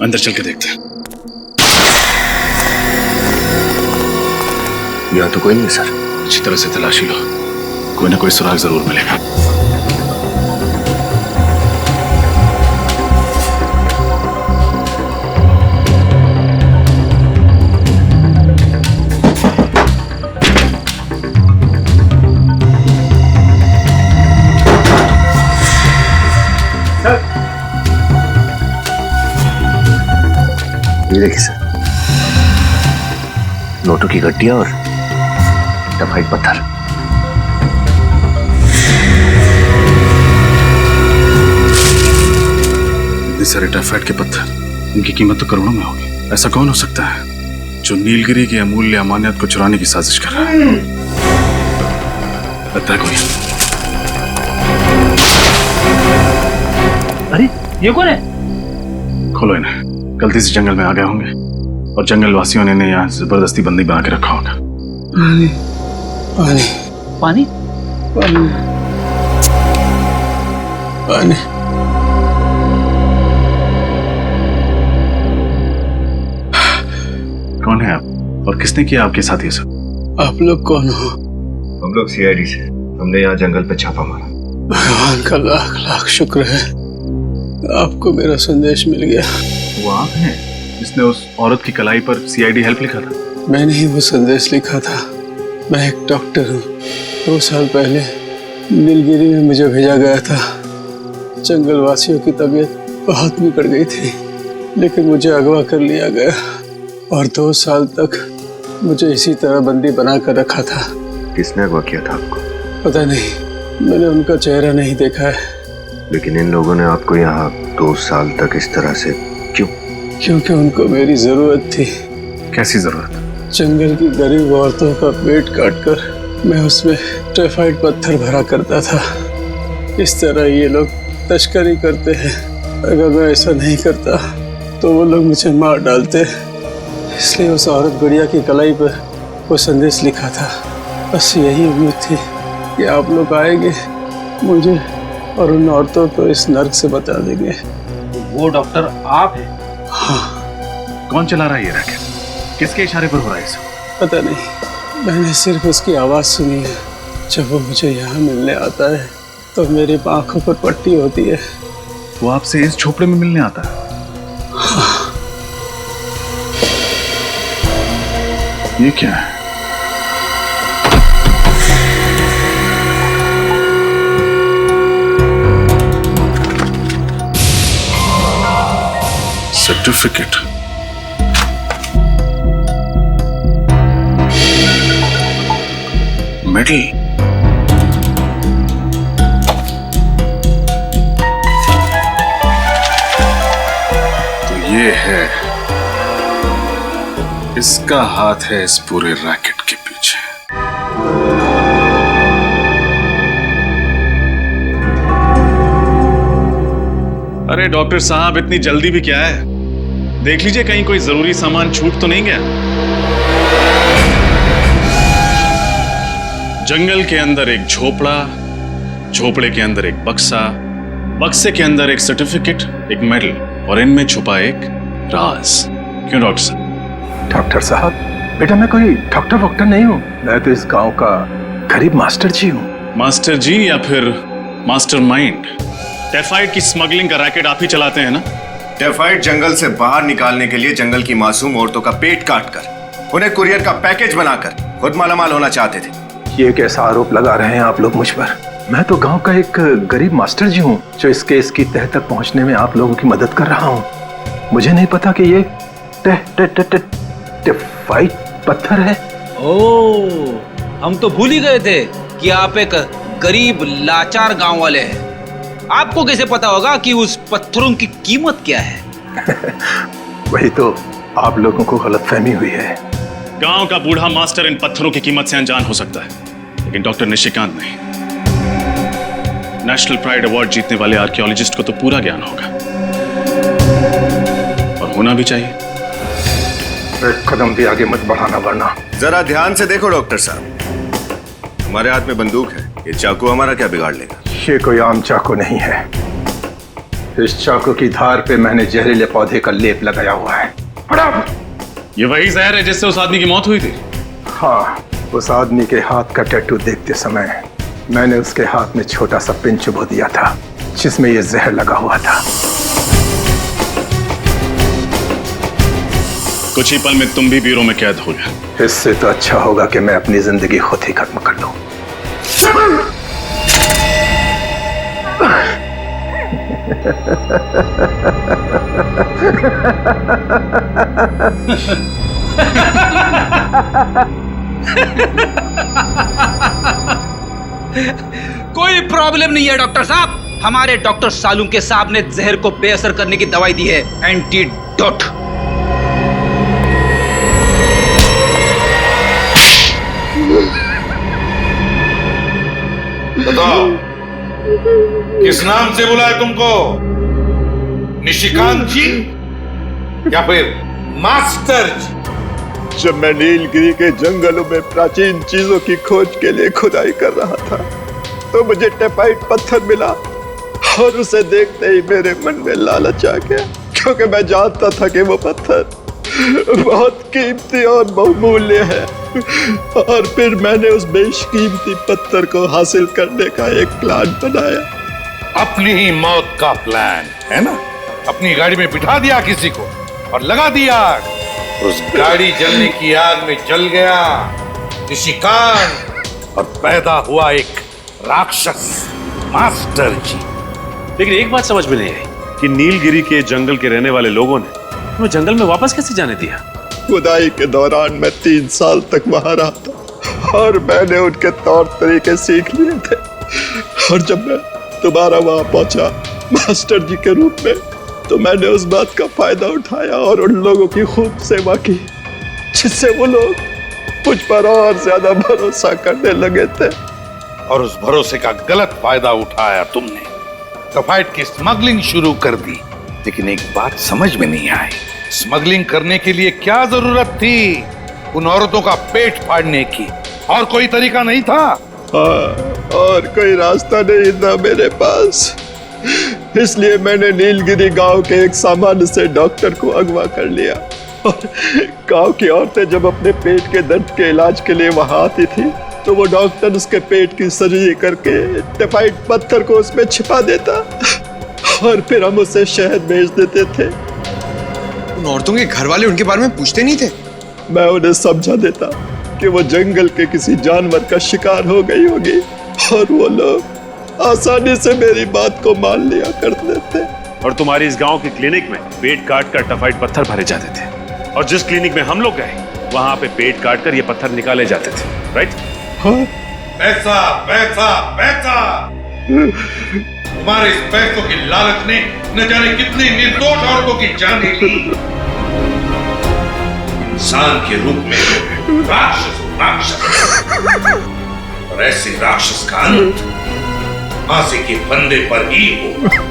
अंदर चल के देखते हैं। यहाँ तो कोई नहीं है सर। अच्छी तरह से तलाशी लो, कोई ना कोई सुराग जरूर मिलेगा। ये देखिए सर, नोटों की गड्डियां और टफाइट पत्थर। इतने सारे टफाइट के पत्थर, इनकी कीमत तो करोड़ों में होगी। ऐसा कौन हो सकता है जो नीलगिरी की अमूल्य अमानियत को चुराने की साजिश कर रहा है? लगता है कोई। अरे ये कौन है? खोलो इन्हें, गलती से जंगल में आ गए होंगे और जंगल वासियों ने इन्हें यहाँ जबरदस्ती बंदी बना के रखा होगा। पानी पानी पानी पानी पानी। कौन है आप और किसने किया आपके साथ ये सब? आप लोग कौन हो? हम लोग सीआईडी से। हमने यहाँ जंगल पे छापा मारा। भगवान का लाख लाख शुक्र है, आपको मेरा संदेश मिल गया। वो आप हैं जिसने उस औरत की कलाई पर सीआईडी हेल्प लिखा था? मैंने ही वो संदेश लिखा था। मैं एक डॉक्टर हूँ। 2 साल पहले नीलगिरी में मुझे भेजा गया था। जंगल वासियों की तबीयत बहुत बिगड़ गई थी, लेकिन मुझे अगवा कर लिया गया और 2 साल तक मुझे इसी तरह बंदी बना कर रखा था। किसने अगवा किया था आपको? पता नहीं, मैंने उनका चेहरा नहीं देखा है। लेकिन इन लोगों ने आपको यहाँ 2 साल तक इस तरह से क्यों? क्योंकि उनको मेरी जरूरत थी। कैसी जरूरत? जंगल की गरीब औरतों का पेट काटकर मैं उसमें टाइफाइड पत्थर भरा करता था। इस तरह ये लोग तस्करी करते हैं। अगर मैं ऐसा नहीं करता तो वो लोग मुझे मार डालते। इसलिए उस औरत गुड़िया की कलाई पर वो संदेश लिखा था। बस यही उम्मीद थी कि आप लोग आएंगे, मुझे और उन औरतों को इस नर्क से बचा देंगे। वो डॉक्टर आप हैं? हाँ। कौन चला रहा है ये रैकेट? किसके इशारे पर हो रहा है सब? पता नहीं, मैंने सिर्फ उसकी आवाज सुनी है। जब वो मुझे यहाँ मिलने आता है तो मेरी आंखों पर पट्टी होती है। वो आपसे इस झोपड़े में मिलने आता है? हाँ। ये क्या है? सर्टिफिकेट। मेडल। तो ये है, इसका हाथ है इस पूरे रैकेट के पीछे। अरे डॉक्टर साहब, इतनी जल्दी भी क्या है? देख लीजिए कहीं कोई जरूरी सामान छूट तो नहीं गया। जंगल के अंदर एक झोपड़ा, झोपड़े के अंदर एक बक्सा, बक्से के अंदर एक सर्टिफिकेट, एक मेडल और इनमें छुपा एक राज। क्यों डॉक्टर साहब? डॉक्टर साहब, बेटा मैं कोई डॉक्टर वॉक्टर नहीं हूँ। मैं तो इस गांव का गरीब मास्टर जी हूँ। मास्टर जी या फिर मास्टर माइंड? टाइफाइड की स्मगलिंग का रैकेट आप ही चलाते हैं ना? टाइफाइड जंगल से बाहर निकालने के लिए जंगल की मासूम औरतों का पेट काटकर उन्हें कुरियर का पैकेज बनाकर खुद मालामाल होना चाहते थे। ये कैसा आरोप लगा रहे हैं आप लोग मुझ पर? मैं तो गांव का एक गरीब मास्टर जी हूँ जो इस केस की तह तक पहुंचने में आप लोगों की मदद कर रहा हूँ। मुझे नहीं पता कि ये टेफाइट पत्थर है। ओह, हम तो भूल ही गए थे कि आप एक गरीब लाचार गांव वाले हैं। आपको कैसे पता होगा कि उस पत्थरों की कीमत क्या है? वही तो आप लोगों को गलतफहमी हुई है। गांव का बूढ़ा मास्टर इन पत्थरों की कीमत से अनजान हो सकता है, लेकिन डॉक्टर निशिकांत नहीं। नेशनल प्राइड अवार्ड जीतने वाले आर्कियोलॉजिस्ट को तो पूरा ज्ञान होगा, और होना भी चाहिए। एक कदम भी आगे मत बढ़ाना वरना। जरा ध्यान से देखो डॉक्टर साहब, हमारे हाथ में बंदूक है, ये चाकू हमारा क्या बिगाड़ लेगा? ये कोई आम चाकू नहीं है। इस चाकू की धार पे मैंने जहरीले पौधे का लेप लगाया हुआ है। ये वही जहर है जिससे उस आदमी की मौत हुई थी? हाँ, उस आदमी के हाथ का टैटू देखते समय मैंने उसके हाथ में छोटा सा पिन चुभो दिया था जिसमें ये जहर लगा हुआ था। कुछ ही पल में तुम भी ब्यूरो में कैद हो गए। इससे तो अच्छा होगा कि मैं अपनी जिंदगी खुद ही खत्म कर लूं। कोई प्रॉब्लम नहीं है डॉक्टर साहब। हमारे डॉक्टर सालुंके साहब ने जहर को बेअसर करने की दवाई दी है, एंटीडोट। बताओ, किस नाम से बुलाए तुमको? निशिकांत जी या फिर मास्टर जी? जब मैं नीलगिरी के जंगलों में प्राचीन चीजों की खोज के लिए खुदाई कर रहा था तो मुझे टेफाइट पत्थर मिला और उसे देखते ही मेरे मन में लालच आ गया, क्योंकि मैं जानता था कि वो पत्थर बहुत कीमती और बहुमूल्य है। और फिर मैंने उस बेशकीमती पत्थर को हासिल करने का एक प्लान बनाया। अपनी ही मौत का प्लान है ना? अपनी गाड़ी में बिठा दिया किसी को और लगा दिया आग। उस गाड़ी जलने की आग में जल गया निशिकांत और पैदा हुआ एक राक्षस, मास्टर जी। लेकिन एक बात समझ में नहीं आई कि नीलगिरी के जंगल के रहने वाले लोगों ने तुम्हें जंगल में वापस कैसे जाने दिया? खुदाई के दौरान मैं 3 साल तक वहां रहा था और मैंने उनके तौर तरीके सीख लिए थे। और जब मैं दोबारा वहां पहुंचा मास्टर जी के रूप में, तो मैंने उस बात का फायदा उठाया और उन लोगों की खूब सेवा की, जिससे वो लोग मुझ पर और ज्यादा भरोसा करने लगे थे। और उस भरोसे का गलत फायदा उठाया तुमने, टेफाइट की स्मगलिंग शुरू कर दी। लेकिन एक बात समझ में नहीं आई, स्मगलिंग करने के लिए क्या जरूरत थी उन औरतों का पेट फाड़ने की? और कोई तरीका नहीं था? हाँ, और कोई रास्ता नहीं था मेरे पास। इसलिए मैंने नीलगिरी गांव के एक सामान्य से डॉक्टर को अगवा कर लिया। और गांव की औरतें जब अपने पेट के दर्द के इलाज के लिए वहां आती थी तो वो डॉक्टर उसके पेट की सर्जरी करके टेफाइट पत्थर को उसमें छिपा देता और फिर हम उसे शहद भेज देते थे। उन औरतों के घर वाले उनके बारे में पूछते नहीं थे? मैं उन्हें समझा देता कि वो जंगल के किसी जानवर का शिकार हो गई होगी और वो लोग आसानी से मेरी बात को मान लिया करते थे। और तुम्हारी इस गांव के क्लिनिक में पेट काट कर टेफाइट पत्थर भरे जाते थे, और जिस क्लिनिक में हम लोग गए वहां पे पेट काट कर ये पत्थर निकाले जाते थे, राइट? हाँ? पैसा पैसा पैसा! तुम्हारे इस पैसों की लालच ने न जाने कितनी निर्दोष औरतों की जान ली। इंसान के रूप में राक्षस और ऐसे राक्षस का अंत फांसी के फंदे पर ही हो।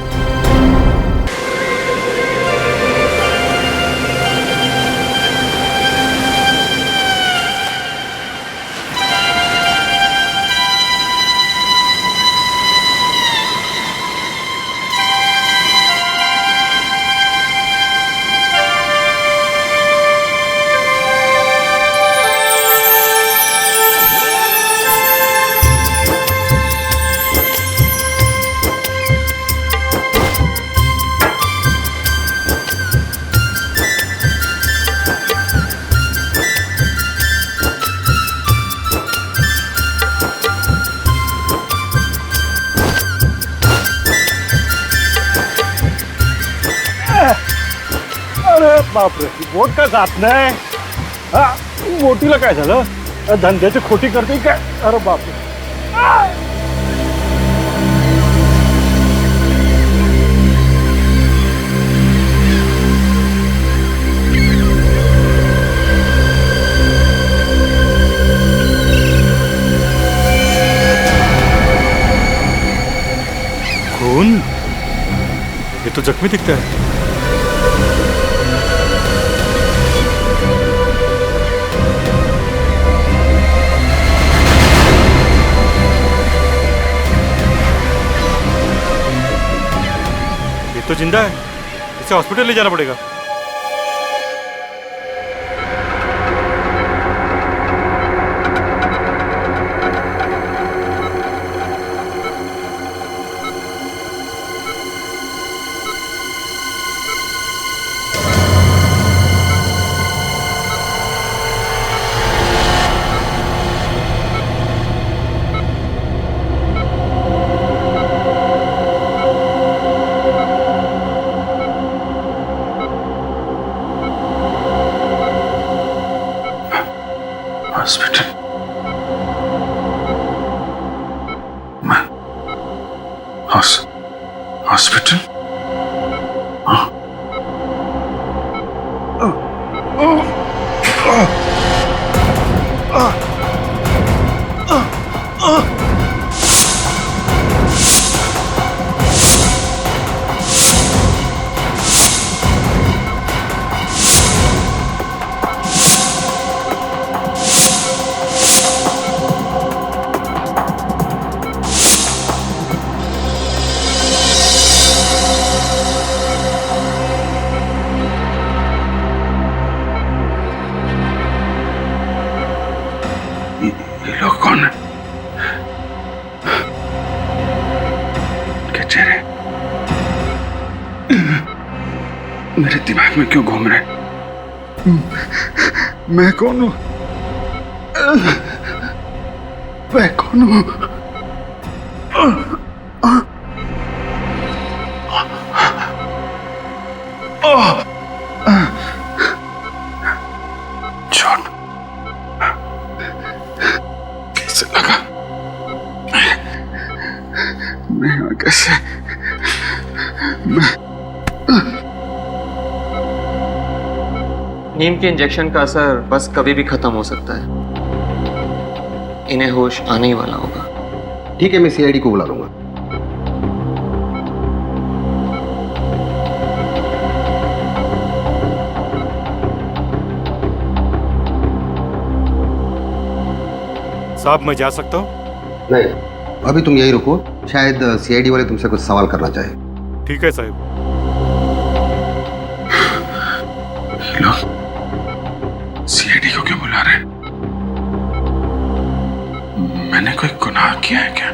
बापरे बोट का जात नाही हा मोठीला काय झालं धंद्याची खोटी करते काय अरे बापरे खून ये तो जख्मी दिखता है ये तो जिंदा है इसे हॉस्पिटल ले जाना पड़ेगा हॉस्पिटल हॉस्पिटल ये लोग कौन है? क्या चेहरे मेरे दिमाग में क्यों घूम रहे? मैं कौन हूं? मैं कौन हूं? चोट कैसे लगा? मैं यहाँ कैसे? नीम के इंजेक्शन का असर बस कभी भी खत्म हो सकता है। इन्हें होश आने ही वाला होगा। ठीक है, मैं सीआईडी को बुला लूंगा। साहब मैं जा सकता हूँ? नहीं, अभी तुम यही रुको, शायद सीआईडी वाले तुमसे कुछ सवाल करना चाहे। ठीक है साहब। सीआईडी को क्यों बुला रहे हैं? मैंने कोई गुनाह किया है क्या?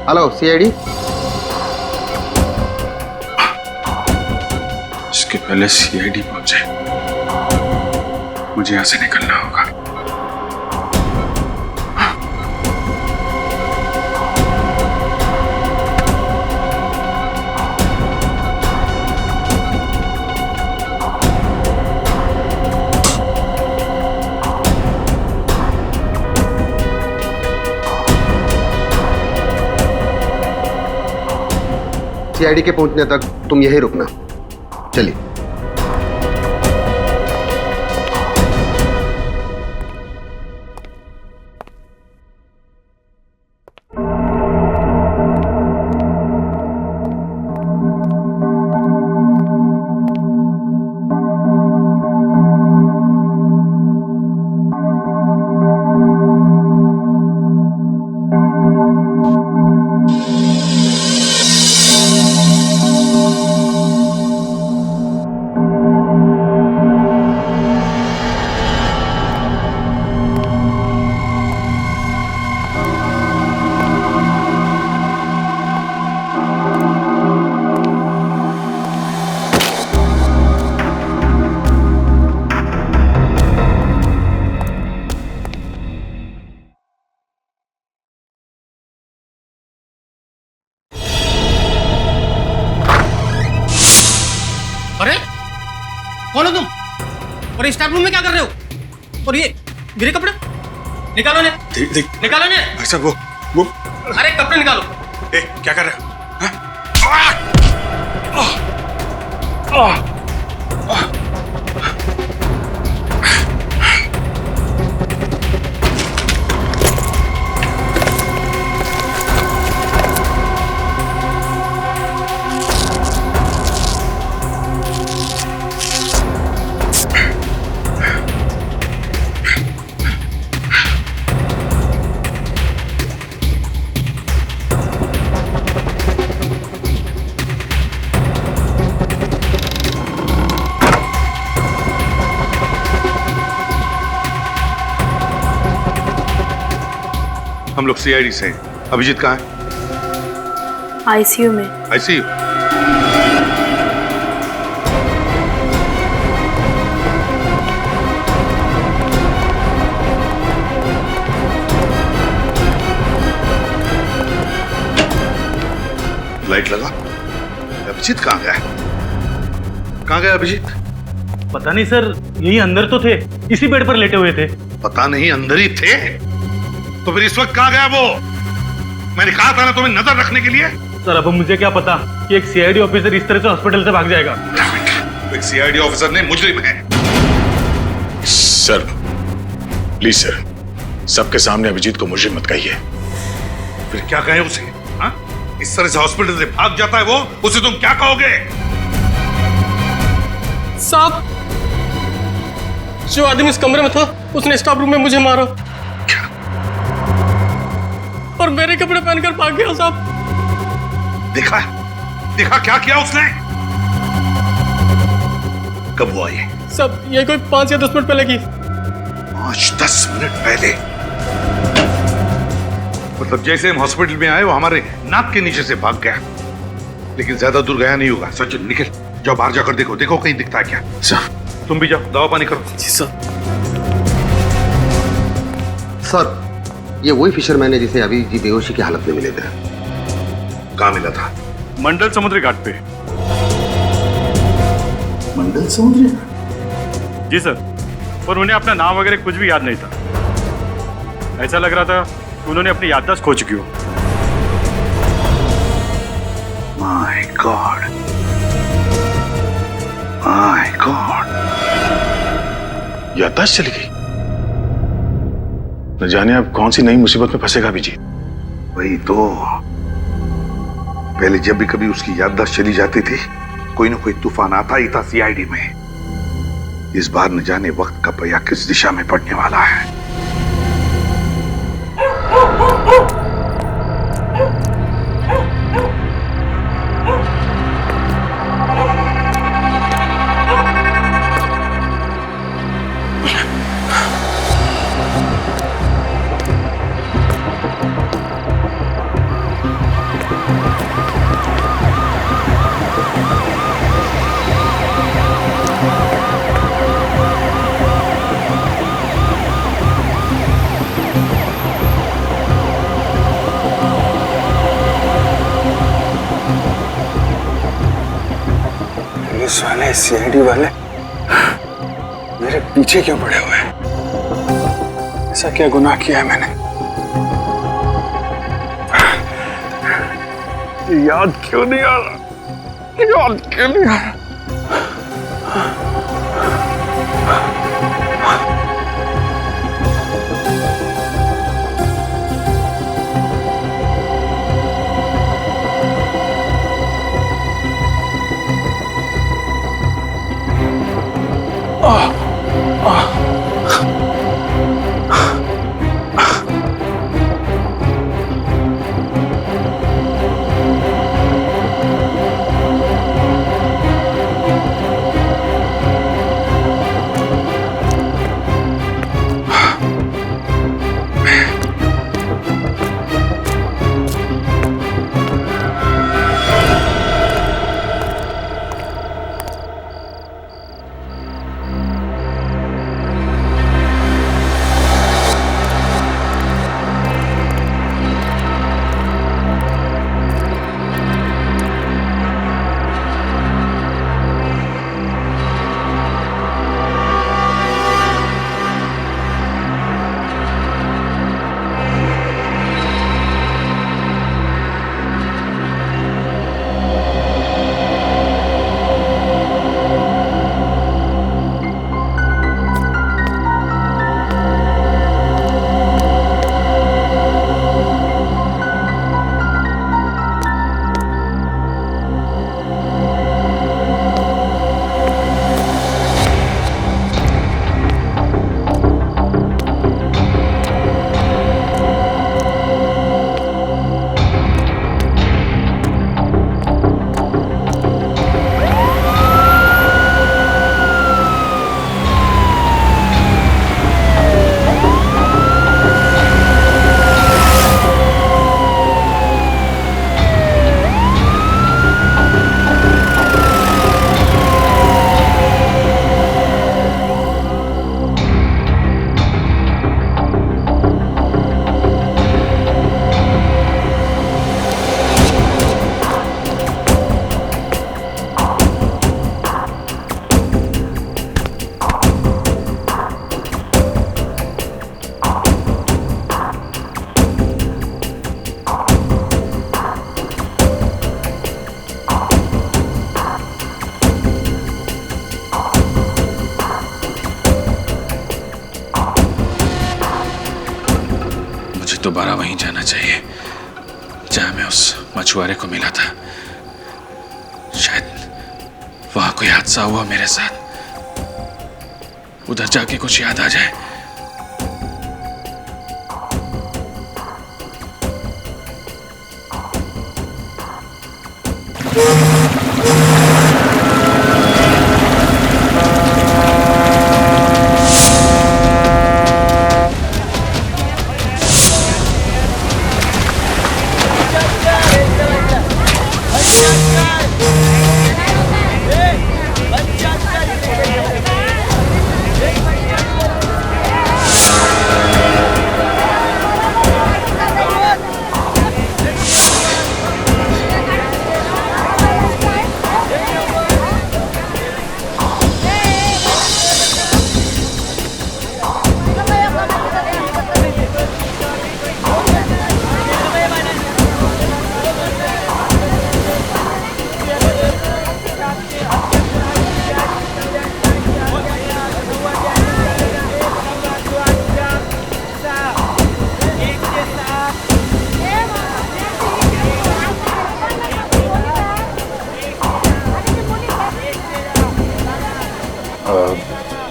Hello CID. इसके पहले सीआईडी पहुंचे, मुझे यहां से निकलना होगा। सीआईडी के पहुंचने तक तुम यहीं रुकना। चलिए। और स्टाफ रूम में क्या कर रहे हो? और ये मेरे कपड़े निकालो ने, निकालो ने। भाई साहब वो अरे कपड़े निकालो। क्या कर रहे हो? हम लोग सीआईडी से हैं। अभिजीत कहाँ है? आईसीयू में। आईसीयू? लाइट लगा। अभिजीत कहाँ गया? कहाँ गया अभिजीत? पता नहीं सर, यही अंदर तो थे, इसी बेड पर लेटे हुए थे। पता नहीं, अंदर ही थे? तो फिर इस वक्त कहाँ गया वो? मैंने कहा था ना तुम्हें नजर रखने के लिए। सर अब मुझे क्या पता कि एक सीआईडी ऑफिसर इस तरह से हॉस्पिटल से भाग जाएगा। एक सीआईडी ऑफिसर नहीं, मुजरिम है। सर प्लीज सर, सबके सामने अभिजीत को मुजरिम मत कहिए। फिर क्या कहें उसे? हा? इस तरह से हॉस्पिटल से भाग जाता है वो, उसे तुम क्या कहोगे? साहब, जो आदमी इस कमरे में था उसने स्टाफ रूम में मुझे मारा और मेरे कपड़े पहनकर भाग गया। साहब देखा देखा क्या किया उसने? कब हुआ ये? सब ये कोई 5 या 10 मिनट पहले की। 5-10 मिनट पहले? मतलब जैसे हम हॉस्पिटल में आए वो हमारे नाक के नीचे से भाग गया, लेकिन ज्यादा दूर गया नहीं होगा। सचिन निकल, जाओ बाहर जाकर देखो, देखो कहीं दिखता है क्या। सर तुम भी जाओ, दवा पानी करो। जी सर। सर ये वही फिशरमैन है जिसे अभी जी बेहोशी की हालत में मिले थे। कहाँ मिला था? मंडल समुद्री घाट पे। मंडल समुद्री? जी सर, और उन्हें अपना नाम वगैरह कुछ भी याद नहीं था। ऐसा लग रहा था कि उन्होंने अपनी याददाश्त खो चुकी हो। My God, my God. याददाश्त चली गई। न जाने अब कौन सी नई मुसीबत में फंसेगा अभिजीत। वही तो, पहले जब भी कभी उसकी याददाश्त चली जाती थी, कोई ना कोई तूफान आता ही था सीआईडी में। इस बार न जाने वक्त का पहिया किस दिशा में पड़ने वाला है। पुलिस वाले, सीआईडी वाले मेरे पीछे क्यों पड़े हुए हैं? ऐसा क्या गुनाह किया है मैंने? याद क्यों नहीं आ रहा? याद क्यों नहीं आ रहा? दोबारा वहीं जाना चाहिए जहां मैं उस मछुआरे को मिला था। शायद वहां कोई हादसा हुआ मेरे साथ, उधर जाके कुछ याद आ जाए।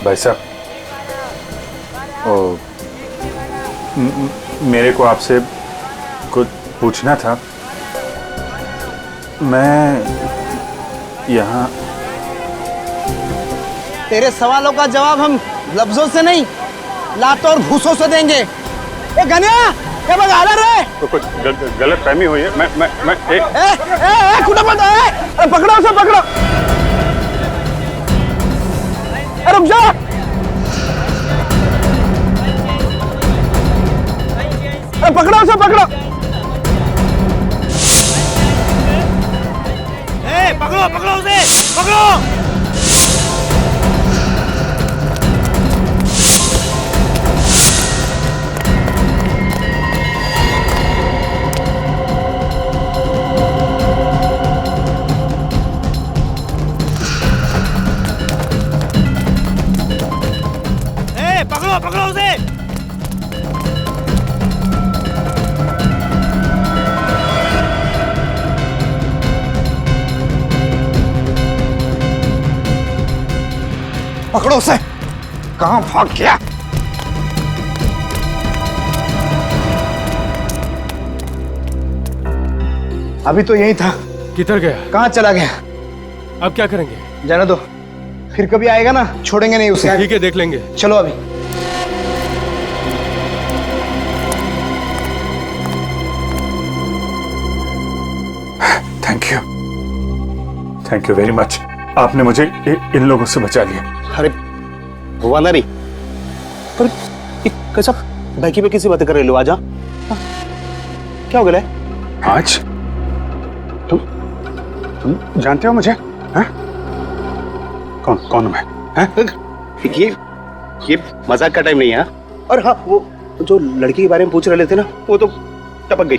भाई साहब, मेरे को आपसे कुछ पूछना था। मैं यहाँ तेरे सवालों का जवाब हम लफ्जों से नहीं, लातों और घूसों से देंगे। ए गनिया, क्या बगा रहे? तो कुछ गलत फहमी हुई है। मैं खुदा मत पकड़ो उसे, पकड़ो। रुक जा। पकड़ो उसे, पकड़ो। पकड़ो पकड़ो उसे, पकड़ो। पकड़ो पकड़ो उसे। पकड़ो उसे। कहां भाग गया? अभी तो यही था। किधर गया? कहां चला गया? अब क्या करेंगे? जाने दो, फिर कभी आएगा ना, छोड़ेंगे नहीं उसे। ठीक है, देख लेंगे। चलो अभी। Thank you very much. आपने मुझे इन लोगों से बचा लिया। अरे हुआ ना नहीं, पर कैसा बाकी पे किसी बातें कर रहे हो? आजा। क्या हो गया? आज तुम जानते हो मुझे? हैं? कौन मैं? हैं? ये मजाक का टाइम नहीं है। और हाँ, वो जो लड़की के बारे में पूछ रहे थे ना, वो तो टपक गई।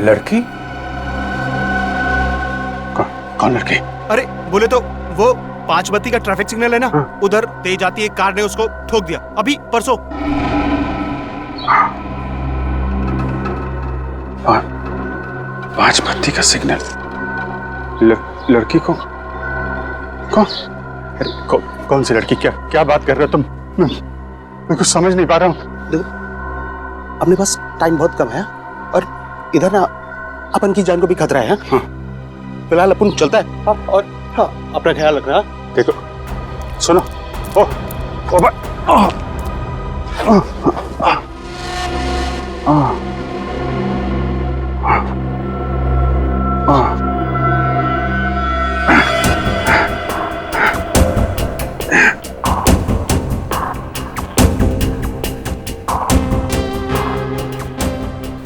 लड़की? कौन लड़की? अरे बोले तो वो 5 बत्ती का ट्रैफिक सिग्नल है ना, उधर तेज आती एक कार ने उसको ठोक दिया अभी परसों। 5 बत्ती का सिग्नल? लड़की को कौन सी लड़की? क्या बात कर रहे हो तुम? मैं कुछ समझ नहीं पा रहा हूँ। देखो, अपने पास टाइम बहुत कम है और इधर ना अपन की जान को भी खतरा है। हाँ। फिलहाल अपन चलता है। हाँ, और हाँ, अपना ख्याल रखना। देखो, सुनो।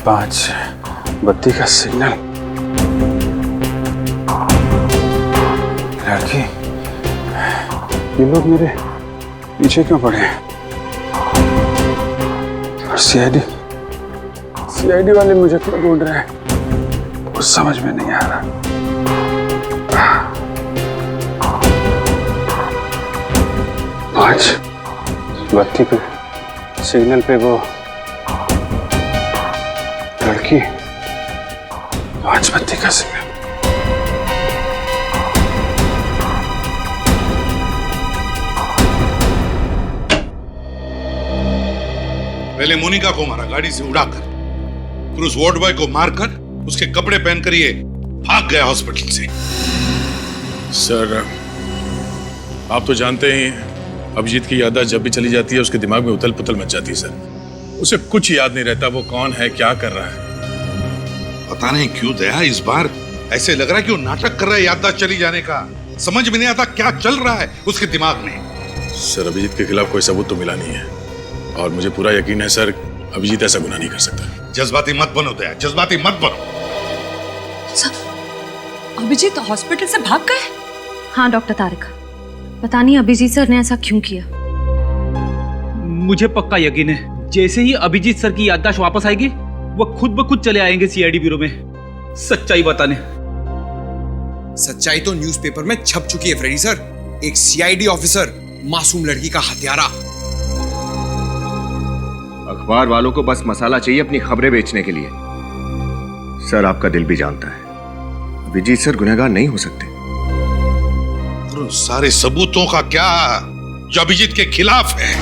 पांच बत्ती का सिग्नल। लड़की, ये लोग मेरे पीछे क्यों पड़े हैं? और सीआईडी वाले मुझे क्यों ढूंढ रहे हैं? कुछ समझ में नहीं आ रहा। पांच बत्ती पे सिग्नल पे वो लड़की पांच बत्ती का सिग्नल। पहले मोनिका को मारा गाड़ी से उड़ाकर, फिर उस वार्ड बॉय को मारकर उसके कपड़े पहनकर ये भाग गया हॉस्पिटल से। सर आप तो जानते ही हैं, अभिजीत की याददाश्त जब भी चली जाती है उसके दिमाग में उथल पुथल मच जाती है सर। उसे कुछ याद नहीं रहता वो कौन है, क्या कर रहा है। पता नहीं क्यों दया इस बार ऐसे लग रहा है कि वो नाटक कर रहा है याददाश्त चली जाने का। समझ में नहीं आता क्या चल रहा है उसके दिमाग में। सर अभिजीत के खिलाफ कोई सबूत तो मिला नहीं है और मुझे पूरा यकीन है सर अभिजीत ऐसा गुनाह नहीं कर सकता। जज्बाती मत बनो दया, जज्बाती मत बनो। अभिजीत हॉस्पिटल से भाग गए? हाँ डॉक्टर तारिक, पता नहीं अभिजीत सर ने ऐसा क्यों किया। मुझे पक्का यकीन है जैसे ही अभिजीत सर की याददाश्त वापस आएगी वो खुद ब खुद चले आएंगे सीआईडी ब्यूरो में सच्चाई बताने। सच्चाई तो न्यूज़पेपर में छप चुकी है फ्रेडी सर। एक सीआईडी ऑफिसर मासूम लड़की का हत्यारा। अखबार वालों को बस मसाला चाहिए अपनी खबरें बेचने के लिए। सर आपका दिल भी जानता है अभिजीत सर गुनहगार नहीं हो सकते। और सारे सबूतों का क्या जो अभिजीत के खिलाफ है?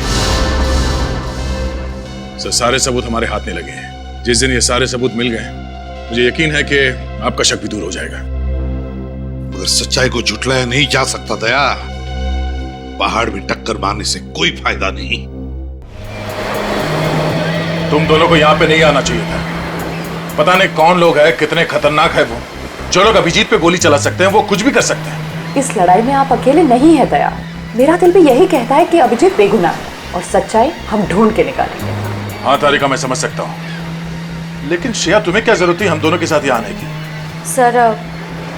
सर सारे सबूत हमारे हाथ में लगे हैं। जिस दिन ये सारे सबूत मिल गए मुझे यकीन है कि आपका शक भी दूर हो जाएगा। मगर सच्चाई को झुठलाया नहीं जा सकता दया। पहाड़ में टक्कर मारने से कोई फायदा नहीं। तुम दोनों को यहाँ पे नहीं आना चाहिए था। पता नहीं कौन लोग है, कितने खतरनाक है वो। जो लोग अभिजीत पे गोली चला सकते हैं वो कुछ भी कर सकते हैं। इस लड़ाई में आप अकेले नहीं है दया। मेरा दिल भी यही कहता है कि अभिजीत बेगुनाह है और सच्चाई हम ढूंढ के निकालेंगे। हाँ तारिका मैं समझ सकता हूँ, लेकिन श्रेया तुम्हें क्या जरूरत थी हम दोनों के साथ यहाँ आने की? सर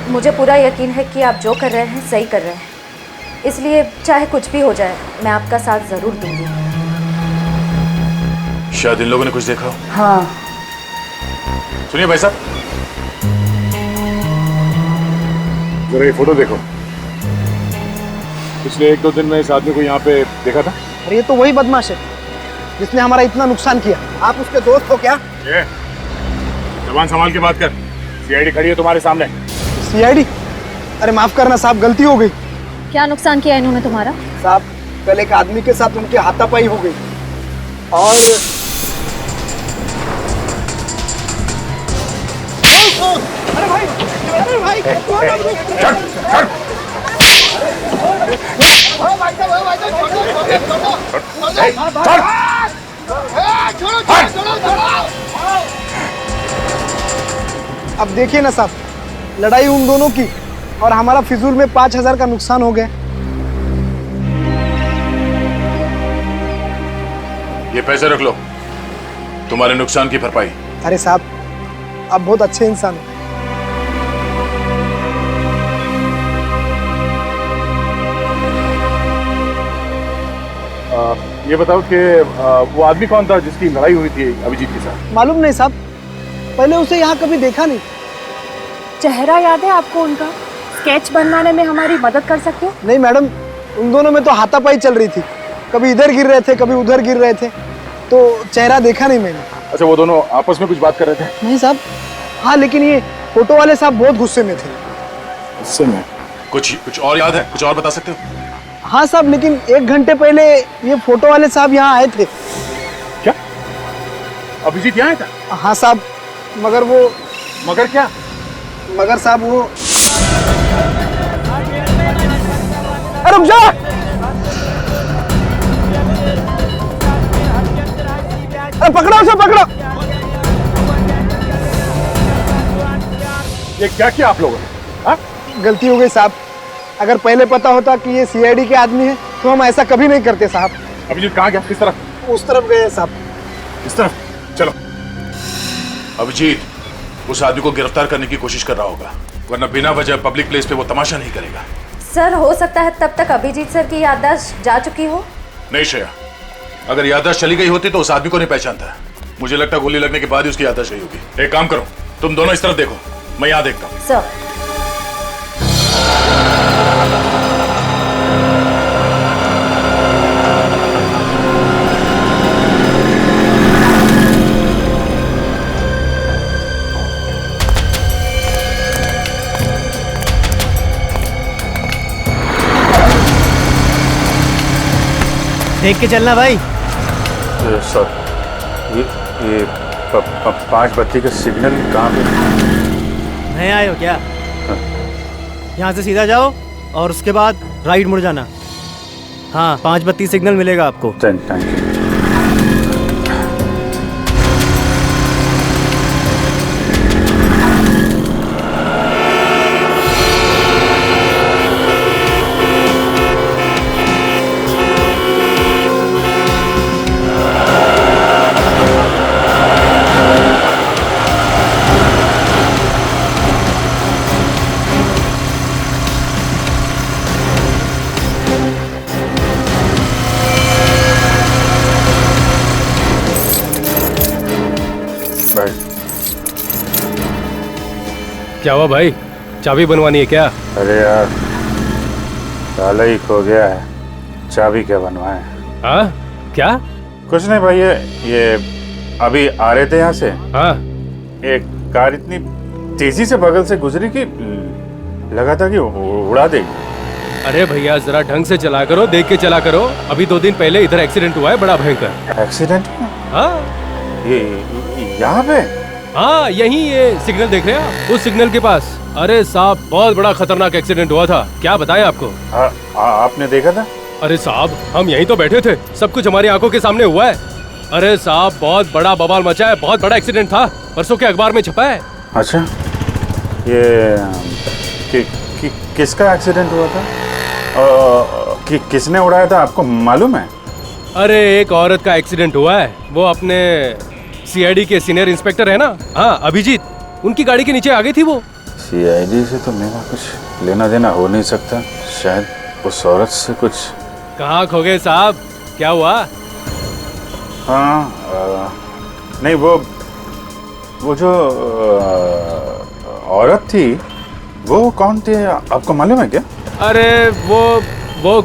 मुझे पूरा यकीन है कि आप जो कर रहे हैं सही कर रहे हैं, इसलिए चाहे कुछ भी हो जाए मैं आपका साथ जरूर दूंगी। शायद इन लोगों ने कुछ देखा हो। हाँ सुनिए भाई साहब, जरा ये फोटो देखो। पिछले 1-2 दिन में इस आदमी को यहाँ पे देखा था। अरे ये तो वही बदमाश है जिसने हमारा इतना नुकसान किया। आप उसके दोस्त हो क्या? ये जबान संभाल के बात कर। सीआईडी खड़ी है तुम्हारे सामने। सीआईडी? अरे माफ करना साहब, गलती हो गई। क्या नुकसान किया इन्होंने तुम्हारा? साहब कल एक आदमी के साथ उनकी हाथापाई हो गई और अरे भाई, अरे भाई, अब देखिए ना साहब, लड़ाई उन दोनों की और हमारा फिजूल में 5,000 का नुकसान हो गया। ये पैसे रख लो, तुम्हारे नुकसान की भरपाई। अरे साहब आप बहुत अच्छे इंसान हैं। ये बताओ कि वो आदमी कौन था जिसकी लड़ाई हुई थी अभिजीत के साथ? मालूम नहीं साहब, पहले उसे यहाँ कभी देखा नहीं। चेहरा याद है आपको उनका? स्केच बनवाने में हमारी मदद कर सकते हो? नहीं मैडम, उन दोनों में तो हाथापाई चल रही थी। कभी इधर गिर रहे थे, कभी उधर गिर रहे थे, तो चेहरा देखा नहीं मैंने। अच्छा, वो दोनों आपस में कुछ बात कर रहे थे? नहीं साहब। हाँ लेकिन ये फोटो वाले साहब बहुत गुस्से में थे। गुस्से में? कुछ और याद है? कुछ और बता सकते हो? हाँ साहब, लेकिन 1 घंटे पहले ये फोटो वाले साहब यहाँ आए थे। क्या अभिजीत यहाँ आया था? हाँ साहब, मगर वो मगर क्या? मगर साहब वो अरे रुक जा! अरे पकड़ो उसे, पकड़ो! ये क्या किया आप लोगों ने? हाँ? गलती हो गई साहब। अगर पहले पता होता कि ये सीआईडी के आदमी है तो हम ऐसा कभी नहीं करते साहब। अभिजीत कहाँ गया? किस तरफ? उस तरफ गए साहब। इस तरफ? चलो। अभिजीत उस आदमी को गिरफ्तार करने की कोशिश कर रहा होगा, वरना बिना वजह पब्लिक प्लेस पे वो तमाशा नहीं करेगा। सर हो सकता है तब तक अभिजीत सर की याददाश्त जा चुकी हो। नहीं श्रेया, अगर याददाश्त चली गई होती तो उस आदमी को नहीं पहचानता। मुझे लगता है गोली लगने के बाद ही उसकी याददाश्त गई होगी। एक काम करो, तुम दोनों इस तरफ देखो, मैं यहाँ देखता हूँ। सर देख के चलना भाई। सर ये 5 बत्ती का सिग्नल कहाँ पे? नए आए हो क्या? यहाँ से सीधा जाओ और उसके बाद राइट मुड़ जाना। हाँ, 5 बत्ती सिग्नल मिलेगा आपको। Thank you. क्या हुआ भाई, चाबी बनवानी है क्या? अरे यार ताला ही खो गया है, चाबी क्या बनवाए? हाँ क्या? कुछ नहीं भाई, ये अभी आ रहे थे यहाँ से। हाँ, एक कार इतनी तेजी से बगल से गुजरी कि लगा था कि उड़ा देगी। अरे भैया जरा ढंग से चला करो, देख के चला करो। अभी 2 दिन पहले इधर एक्सीडेंट हुआ है बड़ा भयंकर। एक्सीडेंट? हाँ ये यहाँ पे? हाँ यही, ये सिग्नल देख रहे हैं उस सिग्नल के पास। अरे साहब बहुत बड़ा खतरनाक एक्सीडेंट हुआ था, क्या बताएं आपको। आपने देखा था? अरे साहब हम यहीं तो बैठे थे, सब कुछ हमारी आंखों के सामने हुआ है। अरे साहब बहुत बड़ा बवाल मचा है, बहुत बड़ा एक्सीडेंट था, परसों के अखबार में छपा है। अच्छा, ये किसका एक्सीडेंट हुआ था? किसने उड़ाया था, आपको मालूम है? अरे एक औरत का एक्सीडेंट हुआ है, वो अपने सीआईडी के सीनियर इंस्पेक्टर है ना, हाँ अभिजीत, उनकी गाड़ी के नीचे आ गई थी वो। सीआईडी से तो मेरा कुछ लेना देना हो नहीं सकता, शायद उस औरत से कुछ। कहाँ खो गए साहब, क्या हुआ? हाँ नहीं, वो जो औरत थी वो कौन थी, आपको मालूम है क्या? अरे वो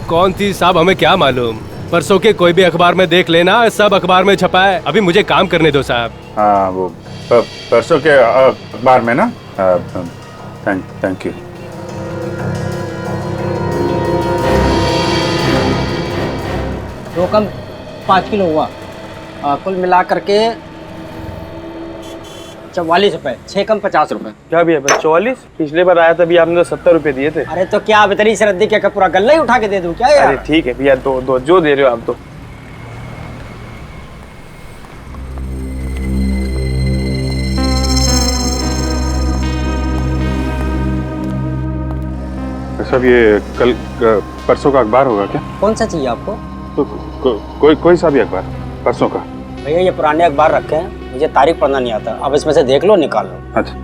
कौन थी साहब, हमें क्या मालूम। परसों के कोई भी अखबार में देख लेना, सब अखबार में छपा है। अभी मुझे काम करने दो साहब। हाँ वो परसों के अखबार में ना। Thank you. दो कम 5 किलो हुआ, कुल मिला करके 44 रुपए। 6 कम 50 रुपए। क्या भी है 44? पिछले बार आया था भैया, आपने तो 70 रुपए दिए थे। अरे तो क्या अब इतनी सरदी क्या पूरा गल्ला ही उठा के दे दूं क्या यार? अरे ठीक है भैया, दो जो दे रहे हो आप तो। सब ये कल परसों का अखबार होगा क्या? कौन सा चाहिए आपको? तो कोई सा भी अखबार परसों का। भैया ये पुराने अखबार रखे हैं, मुझे तारीख पढ़ना नहीं आता, अब इसमें से देख लो, निकाल लो। अच्छा।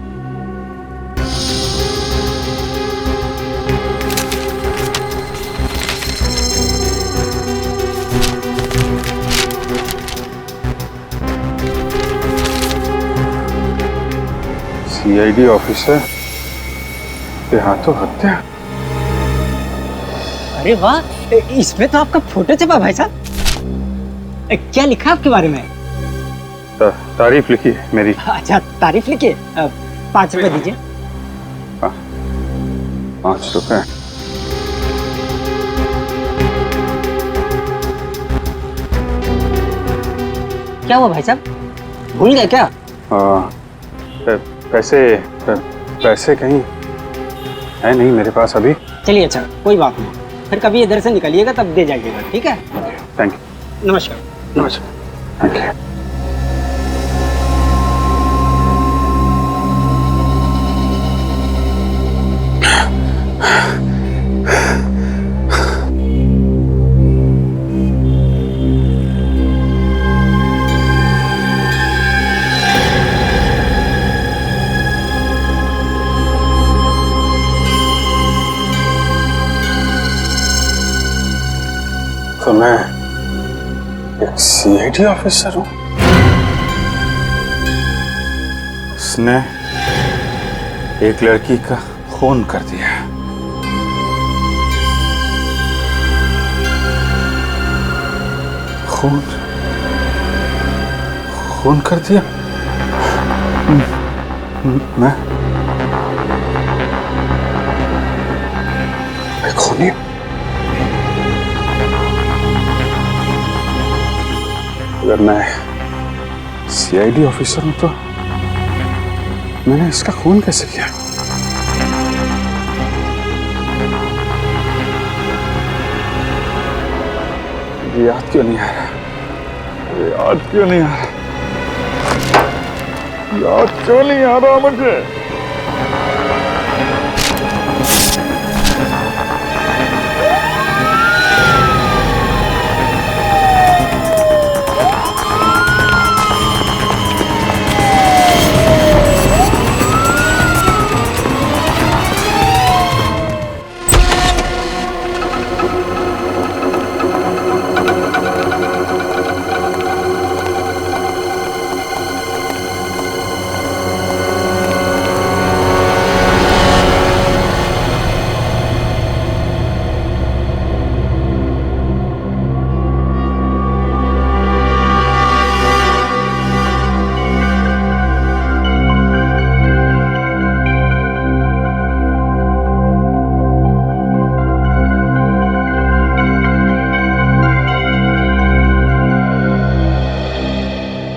सीआईडी ऑफिसर के हाथों हत्या। अरे वाह, इसमें तो आपका फोटो छपा भाई साहब। क्या लिखा आपके बारे में? तारीफ लिखी है मेरी। अच्छा तारीफ लिखी है। 5 रुपए दीजिए। 5 रुपए। क्या हुआ भाई साहब, भूल गए क्या? पैसे कहीं है नहीं मेरे पास अभी। चलिए अच्छा कोई बात नहीं, फिर कभी इधर से निकलिएगा तब दे जाइएगा, ठीक है? Thank you. नमस्कार। नमस्कार। Thank you. तो मैं एक सीआईडी ऑफिसर हूँ। उसने एक लड़की का खून कर दिया। खून कर दिया। मैं खूनी। अगर मैं सीआईडी ऑफिसर हूं तो मैंने इसका खून कैसे किया? याद क्यों नहीं आ रहा? याद क्यों नहीं आ रहा? याद क्यों नहीं आ रहा मुझे?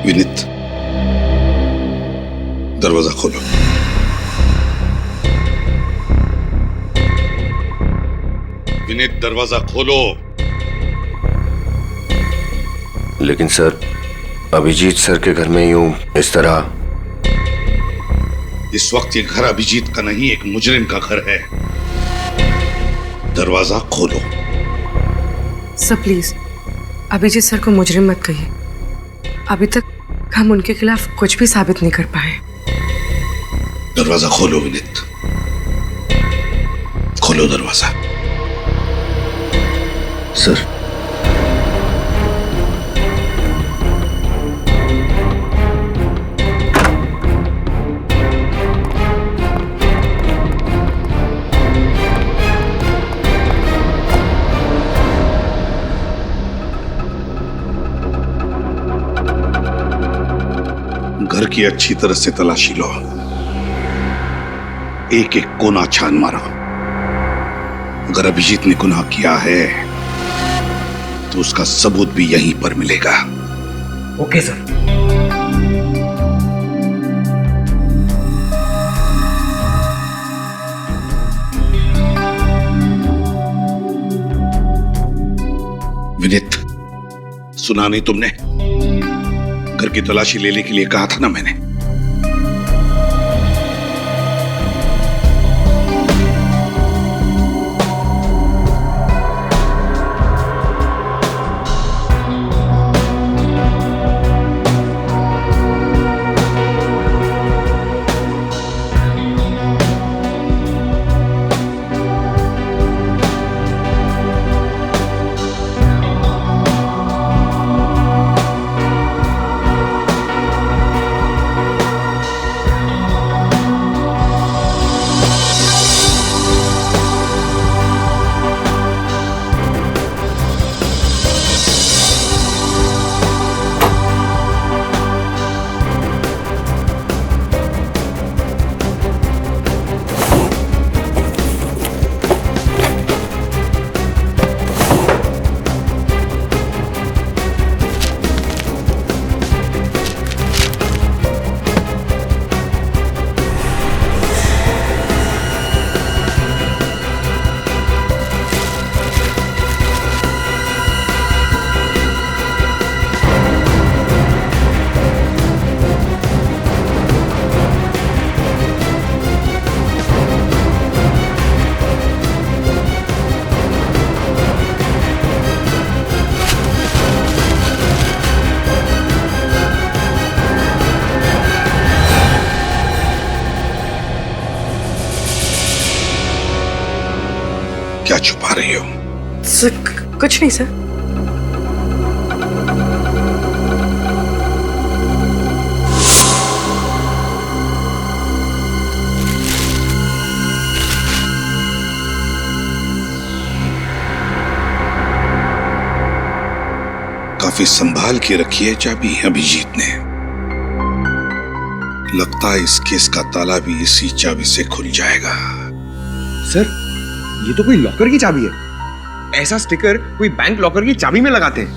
विनीत, दरवाजा खोलो। विनीत, दरवाजा खोलो। लेकिन सर, अभिजीत सर के घर में यूं इस तरह? इस वक्त ये घर अभिजीत का नहीं, एक मुजरिम का घर है। दरवाजा खोलो। सर प्लीज, अभिजीत सर को मुजरिम मत कहिए। अभी तक हम उनके खिलाफ कुछ भी साबित नहीं कर पाए। दरवाजा खोलो विनीत, खोलो दरवाजा। सर, घर की अच्छी तरह से तलाशी लो, एक एक कोना छान मारो। अगर अभिजीत ने गुनाह किया है तो उसका सबूत भी यहीं पर मिलेगा। Okay sir. विनीत, सुना नहीं तुमने? घर की तलाशी लेने के लिए कहा था ना मैंने। क्या छुपा रही हो? सर, कुछ नहीं सर। काफी संभाल के रखी है चाबी अभिजीत ने। लगता है इस केस का ताला भी इसी चाबी से खुल जाएगा। सर, ये तो कोई लॉकर की चाबी है। ऐसा स्टिकर कोई बैंक लॉकर की चाबी में लगाते हैं।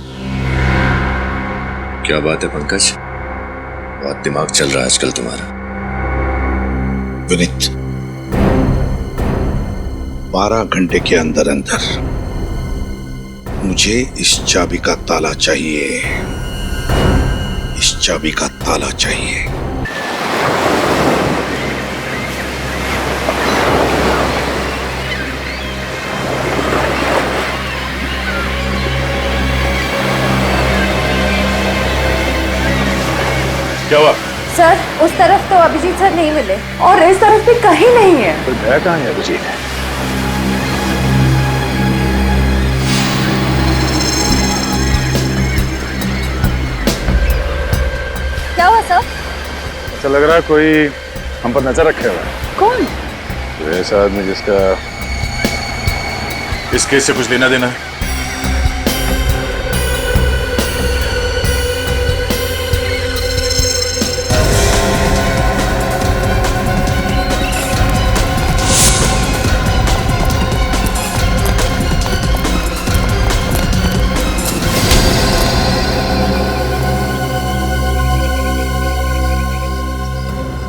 क्या बात है पंकज, बहुत दिमाग चल रहा है आजकल तुम्हारा। विनीत, 12 घंटे के अंदर अंदर मुझे इस चाबी का ताला चाहिए, इस चाबी का ताला चाहिए। क्या हुआ? सर, उस तरफ तो अभिजीत सर नहीं मिले और इस तरफ भी कहीं नहीं है। तो गया कहाँ है अभिजीत? क्या हुआ सर? ऐसा लग रहा है कोई हम पर नजर रखे हुआ है। कौन? तो ऐसा आदमी जिसका इस केस से कुछ लेना देना है।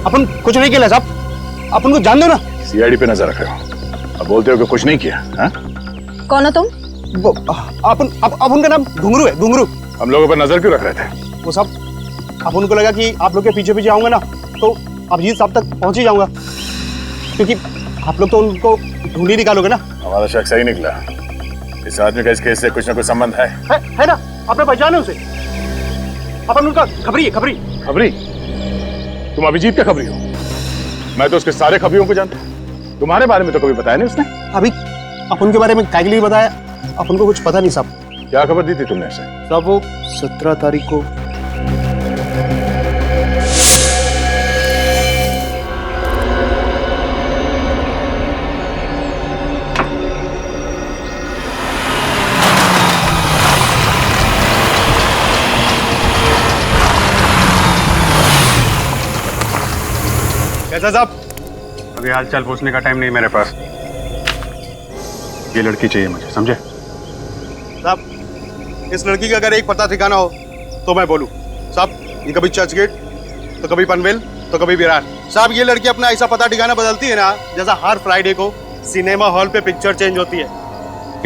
अपन कुछ नहीं किया साहब, अपन को जान दो ना। सीआईडी पे नजर रखे हो, अब बोलते हो कि कुछ नहीं किया। हाँ? कौन हो तुम? अपन का नाम घुंगरू है, घुंगरू। हम लोगों पर नजर क्यों रख रहे थे? वो साहब, अपन को लगा कि आप लोग के पीछे पीछे आऊंगा ना तो अभिजीत साहब तक पहुंच ही जाऊंगा, क्योंकि आप लोग तो उनको ढूंढ ही निकालोगे ना। हमारा शक सही निकला, इस आदमी का इस केस से कुछ ना कुछ संबंध है ना? आपने पहचाने उसे? अपन उनका खबरी है, खबरी। खबरी? तुम अभिजीत का खबरी हो? मैं तो उसके सारे खबरियों को जानता हूँ, तुम्हारे बारे में तो कभी बताया नहीं उसने। अभी अपन के बारे में काहे के लिए बताया? अपन को कुछ पता नहीं साहब। क्या खबर दी थी तुमने उसे? साहब वो 17 तारीख को कैसा साहब? अभी हाल चाल पूछने का टाइम नहीं मेरे पास, ये लड़की चाहिए मुझे, समझे? साहब, इस लड़की का अगर एक पता ठिकाना हो तो मैं बोलूं। साहब, ये कभी चर्च गेट, तो कभी पनवेल, तो कभी विरार। साहब, ये लड़की अपना ऐसा पता ठिकाना बदलती है ना, जैसा हर फ्राइडे को सिनेमा हॉल पे पिक्चर चेंज होती है।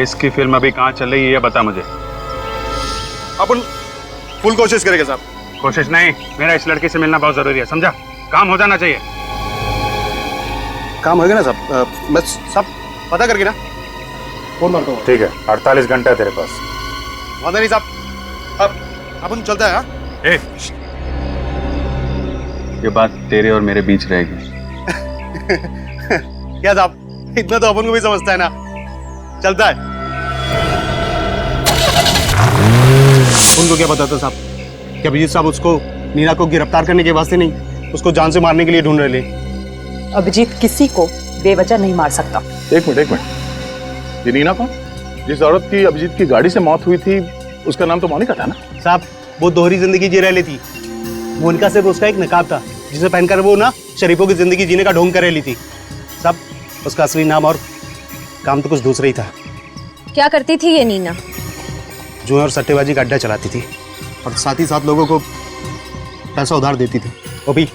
इसकी फिल्म अभी कहाँ चल रही है ये बता मुझे। अपन फुल कोशिश करेंगे साहब। कोशिश नहीं, मेरा इस लड़की से मिलना बहुत जरूरी है, समझा? काम हो जाना चाहिए। काम होगा ना साहब? मैं सब पता करके ना फोन मारता हूँ। ठीक है, 48 घंटा है तेरे पास। वादा नहीं साहब, अब अपन चलता है। हाँ? ये बात तेरे और मेरे बीच रहेगी। क्या साहब, इतना तो अपन को भी समझता है ना। चलता है। उनको क्या पता था साहब कि अभिजीत साहब उसको नीना को गिरफ्तार करने के वास्ते नहीं, उसको जान से मारने के लिए ढूंढ रहे। अभिजीत किसी को बेवजह नहीं मार सकता। एक मिनट, ये नीना कौन? जिस औरत की अभिजीत की गाड़ी से मौत हुई थी उसका नाम तो मोनिका था ना? साहब, वो दोहरी जिंदगी जी रही थी। मोनिका सिर्फ उसका एक नकाब था जिसे पहनकर वो ना शरीफों की जिंदगी जीने का ढोंग कर रही थी। साहब, उसका असली नाम और काम तो कुछ दूसरा ही था। क्या करती थी ये नीना? जुए और सट्टेबाजी का अड्डा चलाती थी और साथ ही साथ लोगों को पैसा उधार देती थी, वो भी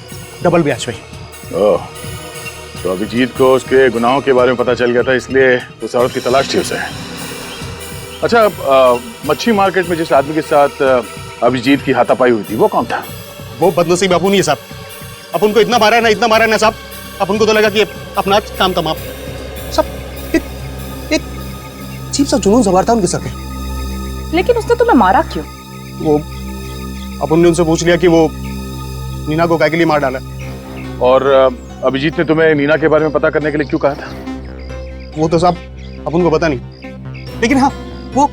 डबल ब्याज पे। ओह, तो अभिजीत को उसके गुनाहों के बारे में पता चल गया था, इसलिए उस औरत की तलाश थी उसे। अच्छा, मच्छी मार्केट में जिस आदमी के साथ अभिजीत की हाथापाई हुई थी वो कौन था? वो बदनसीब अपन ही है साहब। अपन को इतना मारा है ना, इतना मारा है ना साहब, अपन को तो लगा कि अपना काम तमाम। सब एक अजीब सा जुनून सवार था उनके सर पे। लेकिन उसने तुम्हें मारा क्यों? वो अपन ने उनसे पूछ लिया कि वो नीना को काहे के लिए मार डाला। और अभिजीत ने तुम्हें नीना के बारे में पता करने के लिए क्यों कहा था? वो तो साहब अपन को पता नहीं, लेकिन हाँ, वो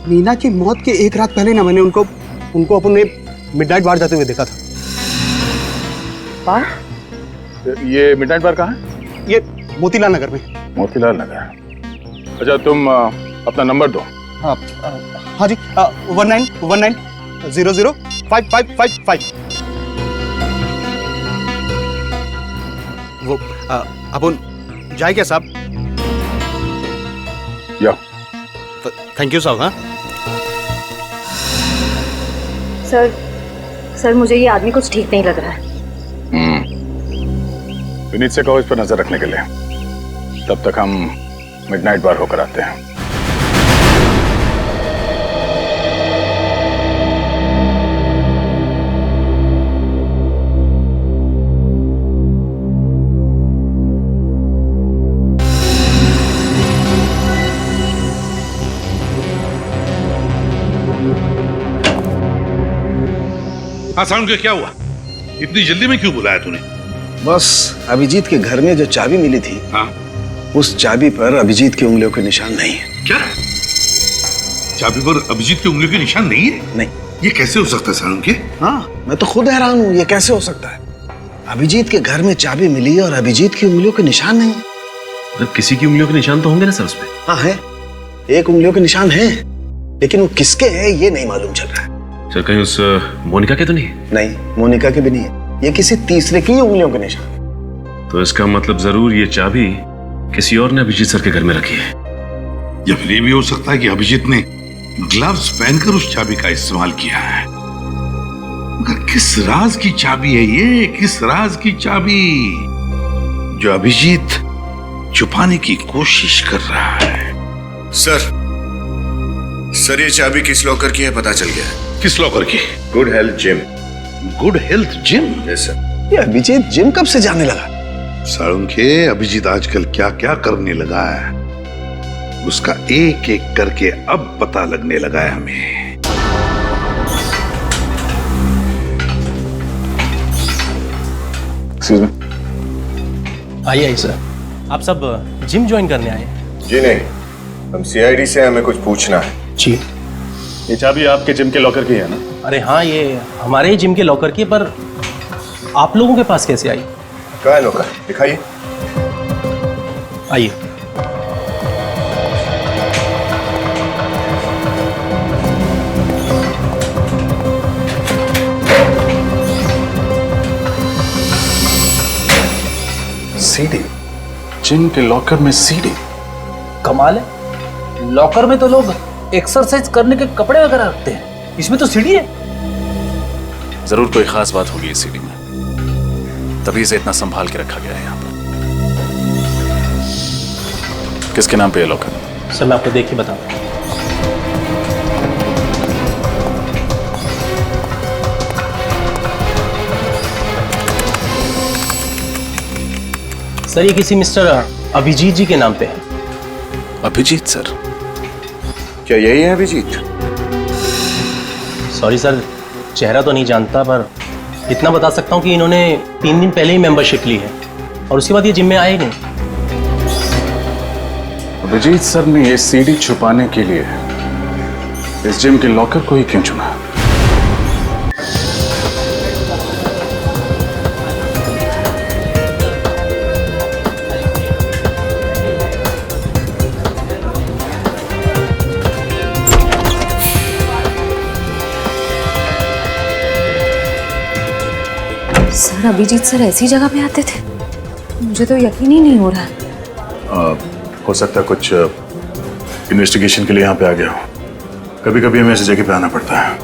नीना की मौत के एक रात पहले ना मैंने उनको अपन ने मिडनाइट बार जाते हुए देखा था। बार? ये मिडनाइट बार कहाँ है? ये मोतीलाल नगर में। मोतीलाल नगर। अच्छा, तुम अपना नंबर दो। हाँ जी, 1919005555। वो अपन जाए क्या साहब? या थैंक यू साहब। हाँ सर, सर मुझे ये आदमी कुछ ठीक नहीं लग रहा है। विनीत से कहो इस पर नजर रखने के लिए। तब तक हम मिडनाइट बार होकर आते हैं। हाँ साउंड के क्या हुआ? इतनी जल्दी में क्यों बुलाया तूने? बस अभिजीत के घर में जो चाबी मिली थी, हाँ? उस चाबी पर अभिजीत की उंगलियों के निशान नहीं है। क्या? चाबी पर अभिजीत की उंगलियों के निशान नहीं है? नहीं। ये कैसे हो सकता है साउंड के? हाँ, मैं तो खुद हैरान हूँ, ये कैसे हो सकता है? अभिजीत के घर में चाबी मिली और अभिजीत की उंगलियों के निशान नहीं है। मतलब किसी की उंगलियों के निशान तो होंगे ना सर उसपे? हाँ है, एक उंगलियों के निशान है, लेकिन वो किसके है ये नहीं मालूम चल रहा है। सर कहीं उस मोनिका के तो नहीं? नहीं, मोनिका के भी नहीं है, ये किसी तीसरे की उंगलियों के निशान। तो इसका मतलब जरूर ये चाबी किसी और ने अभिजीत सर के घर में रखी है। या फिर ये भी हो सकता है कि अभिजीत ने ग्लव्स पहनकर उस चाबी का इस्तेमाल किया है। मगर किस राज की चाबी है ये? किस राज की चाबी जो अभिजीत छुपाने की कोशिश कर रहा है? सर ये चाबी किस लॉकर की है पता चल गया है। किस लॉकर की? Good health gym. Good health gym? Yes sir. ये अभिजीत जिम कब से जाने लगा? साळुंखे, अभिजीत आजकल क्या क्या करने लगा है, उसका एक एक करके अब पता लगने लगा है हमें। आइए सर। आप सब जिम ज्वाइन करने आए हैं? जी नहीं, हम सीआईडी से हमें कुछ पूछना है। जी। ये चाबी आपके जिम के लॉकर की है ना? अरे हाँ, ये हमारे ही जिम के लॉकर की, पर आप लोगों के पास कैसे आई? कहाँ है लॉकर? दिखाइए। आइए। सीडी? जिम के लॉकर में सीडी? कमाल है, लॉकर में तो लोग एक्सरसाइज करने के कपड़े वगैरह रखते हैं, इसमें तो सीडी है। जरूर कोई खास बात होगी इस सीडी में, तभी इसे इतना संभाल के रखा गया है यहाँ पर। किसके नाम पे है लॉकर? सर मैं आपको देख के बताऊं। सर ये किसी मिस्टर अभिजीत जी के नाम पे है। अभिजीत सर? क्या यही है अभिजीत? सॉरी सर, चेहरा तो नहीं जानता, पर इतना बता सकता हूँ कि इन्होंने 3 दिन पहले ही मेंबरशिप ली है और उसके बाद ये जिम में आए नहीं। अभिजीत सर ने ये सीडी छुपाने के लिए इस जिम के लॉकर को ही क्यों चुना? सर अभिजीत सर ऐसी जगह पे आते थे? मुझे तो यकीन ही नहीं हो रहा। हो सकता है कुछ इन्वेस्टिगेशन के लिए यहाँ पे आ गया हूँ। कभी कभी हमें ऐसी जगह पे आना पड़ता है।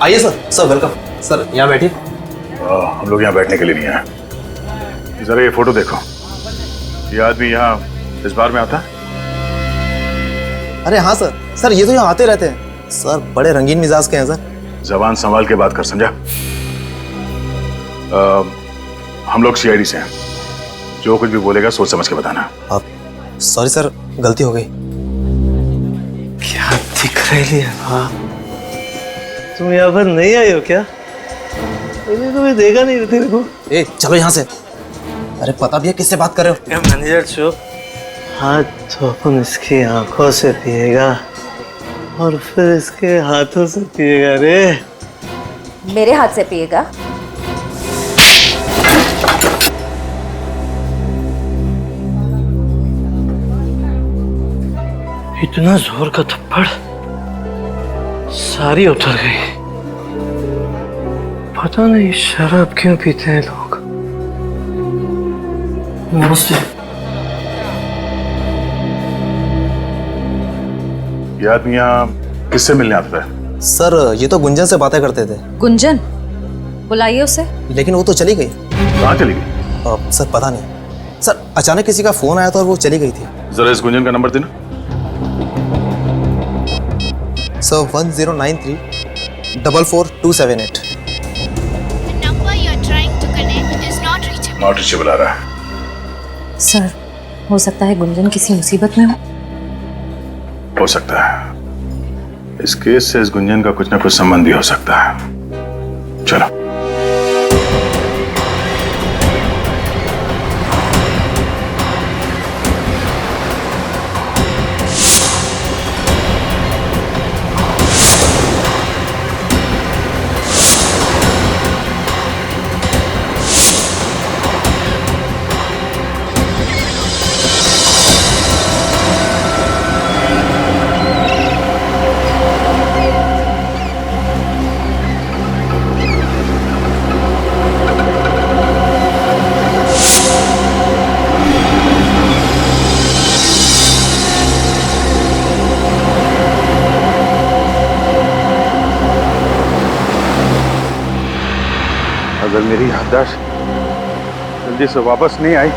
आइए सर। Sir welcome. सर यहाँ बैठिए। हम लोग यहाँ बैठने के लिए नहीं आए। जरा ये फोटो देखो, ये आदमी यहाँ इस बार में आता है? अरे हाँ सर, सर ये तो यहाँ आते रहते हैं सर, बड़े रंगीन मिजाज के हैं सर। जबान संभाल के बात कर, समझा? हम लोग सीआईडी से हैं, जो कुछ भी बोलेगा सोच समझ के बताना। आप सॉरी सर, गलती हो गई। क्या दिख रही है? हाँ, तुम यहाँ पर नहीं आई हो क्या? मैंने तुम्हें देखा नहीं तेरे को। ए चलो यहाँ से। अरे पता भी है किससे बात कर रहे हो? क्या मैनेजर चुप। हाँ तो अपन इसकी आंखों से पिएगा और फिर इसके हाथों से पिएगा रे। मेरे हाथ से पिएगा? इतना जोर का थप्पड़, सारी उतर गई। पता नहीं शराब क्यों पीते हैं लोग। नमस्ते। ये आदमी यहाँ किससे मिलने आता है? सर ये तो गुंजन से बातें करते थे। गुंजन? बुलाइए उसे। लेकिन वो तो चली गई। कहाँ चली गई? सर पता नहीं सर, अचानक किसी का फोन आया था और वो चली गई थी। जरा इस गुंजन का नंबर देना। सर 1093-444278। नॉट रीचेबल आ रहा है। सर हो सकता है गुंजन किसी मुसीबत में हो सकता है। इस केस से इस गुंजन का कुछ ना कुछ संबंध भी हो सकता है। चलो। अगर मेरी याददाश्त जल्दी से वापस नहीं आई,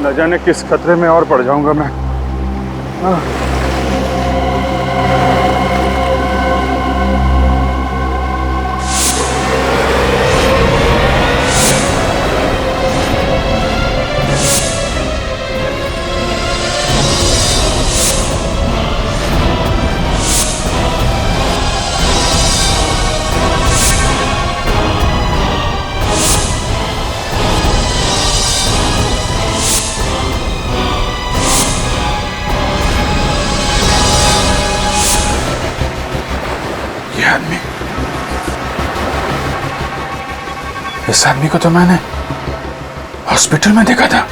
न जाने किस खतरे में और पड़ जाऊंगा मैं। इस आदमी को तो मैंने हॉस्पिटल में देखा था।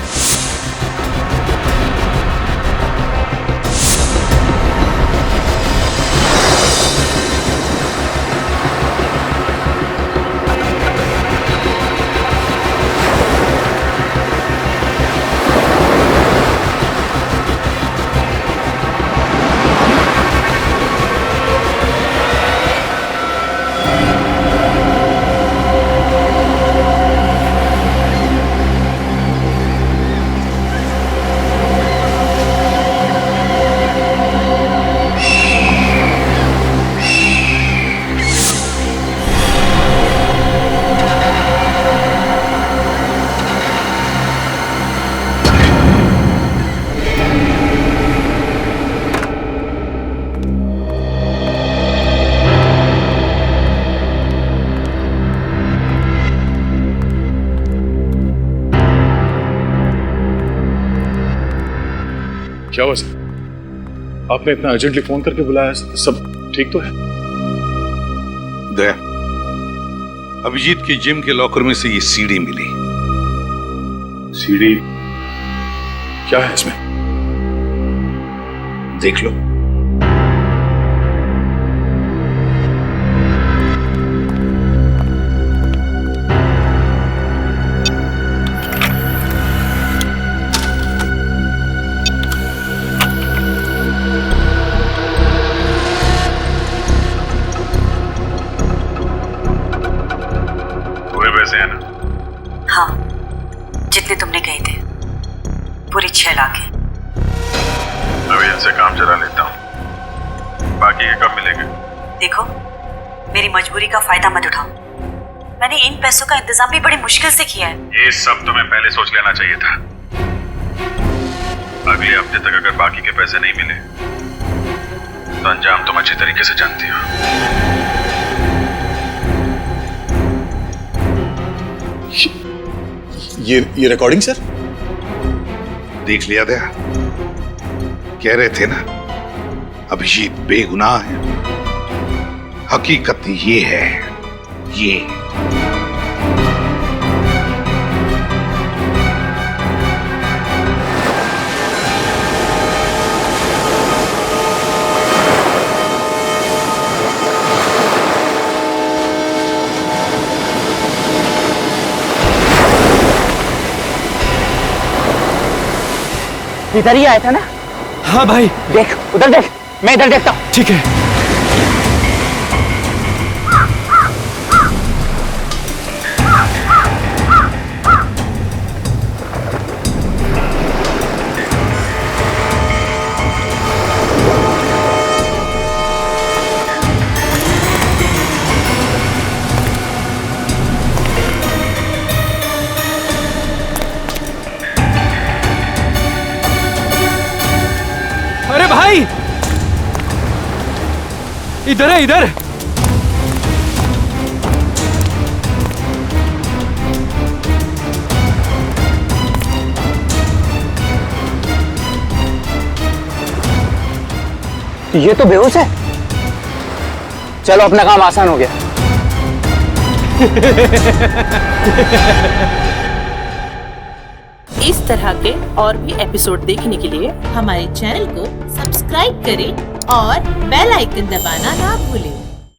क्या हुआ सर? आपने इतना अर्जेंटली फोन करके बुलाया, सब ठीक तो है? दया, अभिजीत की जिम के लॉकर में से ये सीडी मिली। सीडी? क्या है इसमें? देख लो। हाँ, जितने तुमने कहे थे, पूरे 6 लाख है। अभी इनसे काम चला लेता हूँ, बाकी के कब मिलेंगे? देखो, मेरी मजबूरी का फायदा मत उठाओ। मैंने इन पैसों का इंतजाम भी बड़ी मुश्किल से किया है। ये सब तुम्हें पहले सोच लेना चाहिए था। अगले हफ्ते तक अगर बाकी के पैसे नहीं मिले तो अंजाम तुम अच्छी तरीके से जानती हो। ये रिकॉर्डिंग सर? देख लिया दया, कह रहे थे ना अभिजीत बेगुनाह है। हकीकत ये है, ये इधर ही आया था ना? हाँ भाई। देख उधर देख, मैं इधर देखता हूँ। ठीक है। इधर है, इधर। ये तो बेहोश है। चलो अपना काम आसान हो गया। इस तरह के और भी एपिसोड देखने के लिए हमारे चैनल को सब्सक्राइब करें और बेल आइकन दबाना ना भूलें।